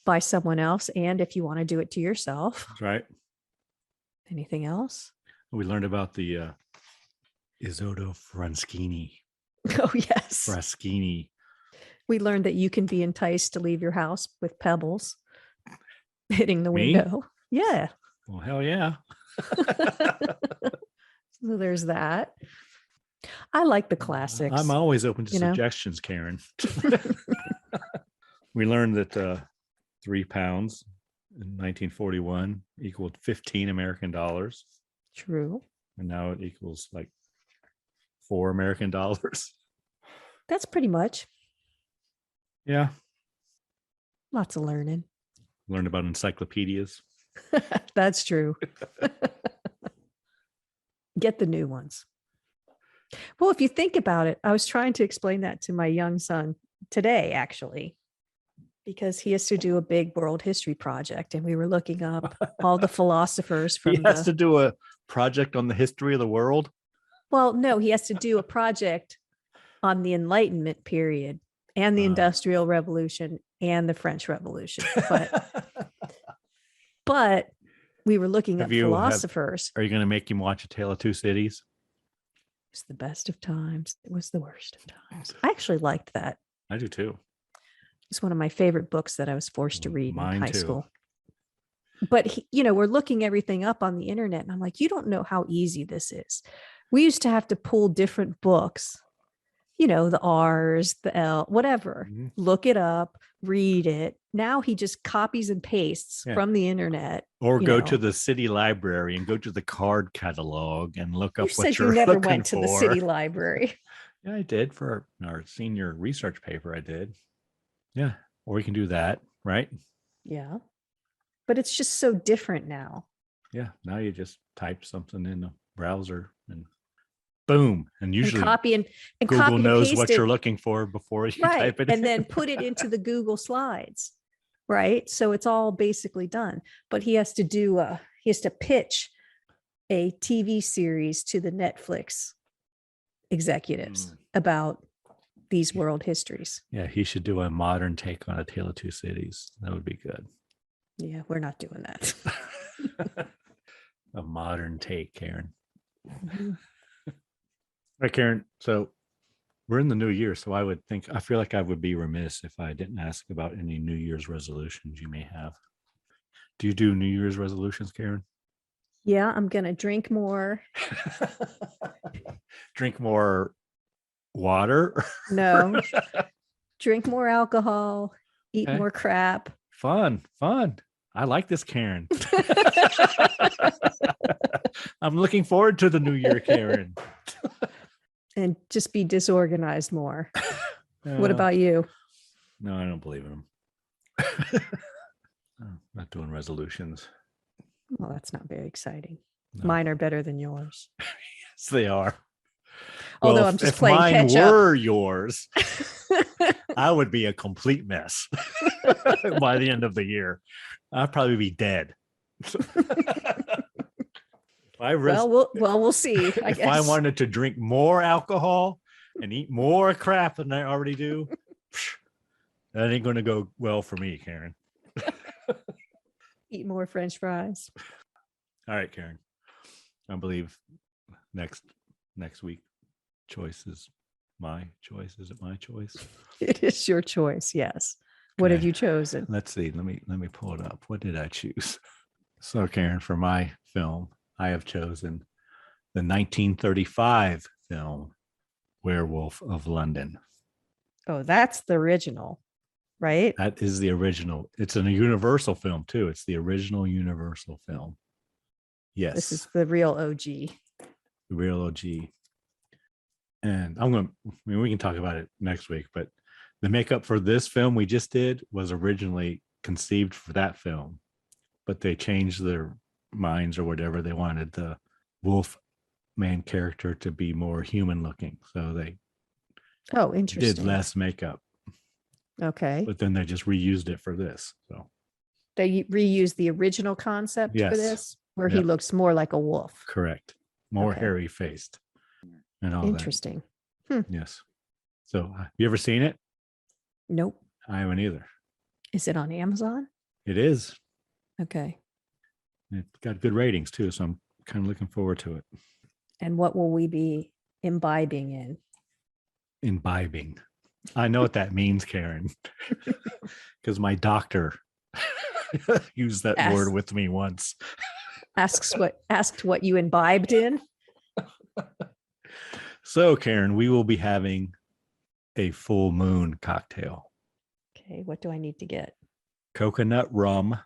by someone else, and if you want to do it to yourself. That's right. Anything else? We learned about the Isodo Franschini. Oh, yes. Fraschini. We learned that you can be enticed to leave your house with pebbles hitting the window. Yeah. Well, hell yeah. So there's that. I like the classics. I'm always open to suggestions, Karen. We learned that 3 pounds in 1941 equaled 15 American dollars. True. And now it equals like 4 American dollars. That's pretty much. Yeah. Lots of learning. Learned about encyclopedias. That's true. Get the new ones. Well, if you think about it, I was trying to explain that to my young son today, actually, because he has to do a big world history project. And we were looking up all the philosophers from He has to do a project on the history of the world. Well, no, he has to do a project on the Enlightenment period and the Industrial Revolution and the French Revolution. But we were looking up philosophers. Are you going to make him watch A Tale of Two Cities? It's the best of times. It was the worst of times. I actually liked that. I do too. It's one of my favorite books that I was forced to read in high too. school. But, we're looking everything up on the internet. And I'm like, you don't know how easy this is. We used to have to pull different books, the R's, the L, whatever, look it up, read it. Now he just copies and pastes from the internet. Or go to the city library and go to the card catalog and look up what you're looking for. You said you never went to the city library. Yeah, I did for our senior research paper. I did. Yeah. Or we can do that, right? Yeah. But it's just so different now. Yeah. Now you just type something in the browser and boom. And usually copy and Google copy knows and what you're looking for before you type it in. And then put it into the Google slides. Right. So it's all basically done. But he has to pitch a TV series to the Netflix executives about these world histories. Yeah, he should do a modern take on A Tale of Two Cities. That would be good. Yeah, we're not doing that. A modern take, Karen. Mm-hmm. All right, Karen. So we're in the new year, so I feel like I would be remiss if I didn't ask about any New Year's resolutions you may have. Do you do New Year's resolutions, Karen? Yeah, I'm going to drink more. Drink more water? No. Drink more alcohol, eat more crap. Fun. I like this, Karen. I'm looking forward to the new year, Karen. And just be disorganized more. What about you? No, I don't believe in them. I'm not doing resolutions. Well, that's not very exciting. No. Mine are better than yours. Yes, they are. Although well, I'm just if playing mine catch up. were yours, I would be a complete mess by the end of the year. I'd probably be dead. We'll see. I guess. If I wanted to drink more alcohol and eat more crap than I already do, that ain't going to go well for me, Karen. Eat more French fries. All right, Karen. I believe next week choice is my choice. Is it my choice? It is your choice. Yes. What have you chosen? Let's see. Let me pull it up. What did I choose? So, Karen, for my film, I have chosen the 1935 film Werewolf of London. Oh, that's the original, right? That is the original. It's a Universal film too. It's the original Universal film. Yes. This is the real OG. The real OG. And we can talk about it next week, but the makeup for this film we just did was originally conceived for that film, but they changed their minds or whatever. They wanted the wolf man character to be more human looking. So they interesting. did less makeup. Okay. But then they just reused it for this. So they reused the original concept for this, where he looks more like a wolf. Correct. More hairy faced and all Interesting. that. Yes. So have you ever seen it? Nope. I haven't either. Is it on Amazon? It is. Okay. It's got good ratings too, so I'm kind of looking forward to it. And what will we be imbibing in? Imbibing. I know what that means, Karen, because my doctor used that word with me once. Asked what you imbibed in. So, Karen, we will be having a full moon cocktail. Okay, what do I need to get? Coconut rum.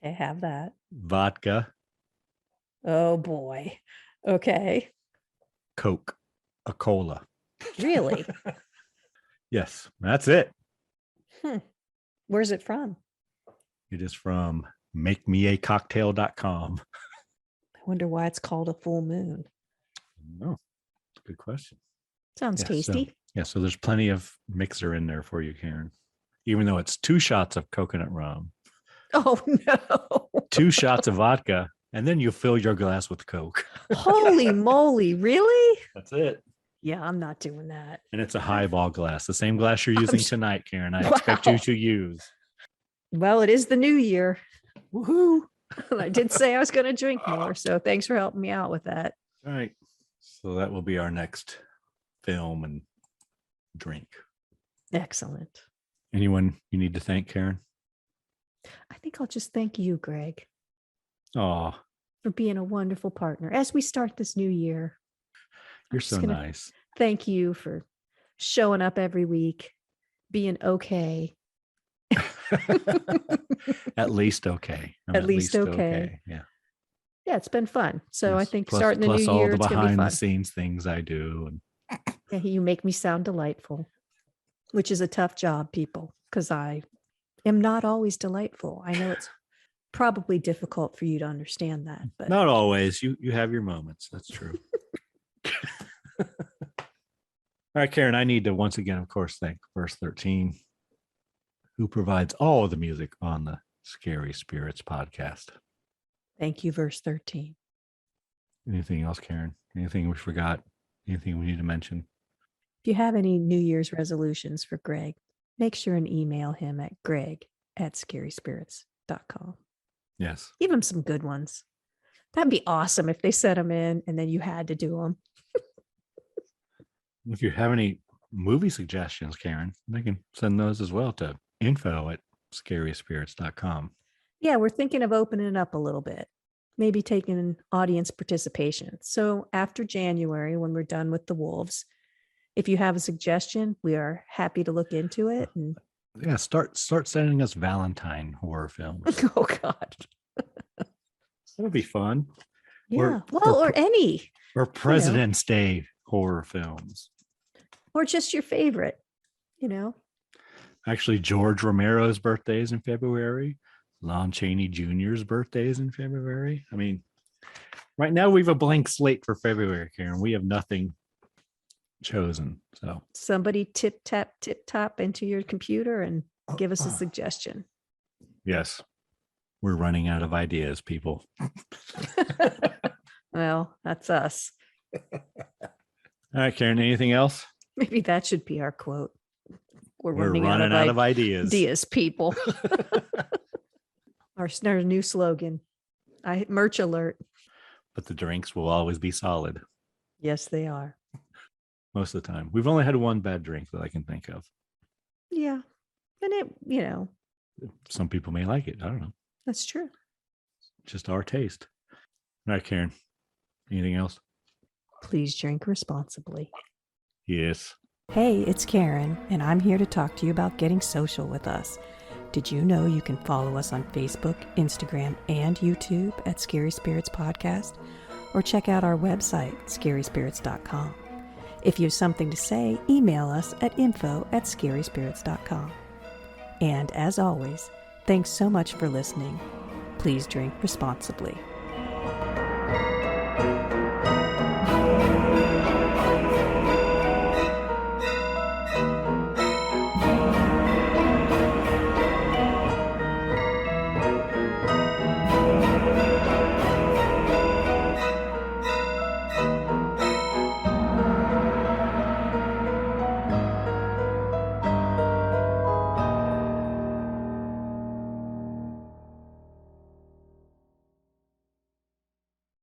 Okay, have that. Vodka. Oh boy. Okay. Coke. A cola. Really? Yes, that's it. Where's it from? It is from makemeacocktail.com. I wonder why it's called a full moon. Oh, good question. Sounds tasty. So there's plenty of mixer in there for you, Karen. Even though it's 2 shots of coconut rum. Oh no. 2 shots of vodka, and then you fill your glass with Coke. Holy moly, really? That's it. Yeah, I'm not doing that. And it's a highball glass, the same glass you're using tonight, Karen. I expect you to use. Well, it is the new year. Woohoo. I did say I was going to drink more, so thanks for helping me out with that. All right. So that will be our next film and drink. Excellent. Anyone you need to thank, Karen? I think I'll just thank you, Greg. Oh, for being a wonderful partner as we start this new year. You're so nice. Thank you for showing up every week, being okay. At least okay. At least okay. Yeah. Yeah, it's been fun. So yes. I think plus, starting the new all year, the it's going to be fun. behind the scenes things I do. And you make me sound delightful, which is a tough job, people, because I am not always delightful. I know it's probably difficult for you to understand that, but not always. You have your moments. That's true. All right, Karen, I need to once again, of course, thank Verse 13, who provides all of the music on the Scary Spirits podcast. Thank you, Verse 13. Anything else, Karen? Anything we forgot? Anything we need to mention? If you have any New Year's resolutions for Greg, make sure and email him at greg@scaryspirits.com. Yes. Give him some good ones. That'd be awesome if they sent them in and then you had to do them. If you have any movie suggestions, Karen, they can send those as well to info@scaryspirits.com. Yeah, we're thinking of opening it up a little bit, maybe taking audience participation. So after January, when we're done with the wolves, if you have a suggestion, we are happy to look into it. And yeah, start sending us Valentine horror films. Oh God, that'll be fun. Yeah, or any or President's Day horror films, or just your favorite. Actually, George Romero's birthday is in February. Lon Chaney Jr.'s birthday is in February. I mean, right now we have a blank slate for February, Karen. We have nothing chosen. So somebody tip top into your computer and give us a suggestion. Yes. We're running out of ideas, people. Well, that's us. All right, Karen, anything else? Maybe that should be our quote. We're running out of ideas. Ideas, people. Our new slogan. Merch alert. But the drinks will always be solid. Yes, they are. Most of the time. We've only had one bad drink that I can think of. Yeah. And it, some people may like it. I don't know. That's true. Just our taste. All right, Karen. Anything else? Please drink responsibly. Yes. Hey, it's Karen, and I'm here to talk to you about getting social with us. Did you know you can follow us on Facebook, Instagram, and YouTube at Scary Spirits Podcast? Or check out our website, scaryspirits.com. If you have something to say, email us at info@scaryspirits.com. And as always, thanks so much for listening. Please drink responsibly.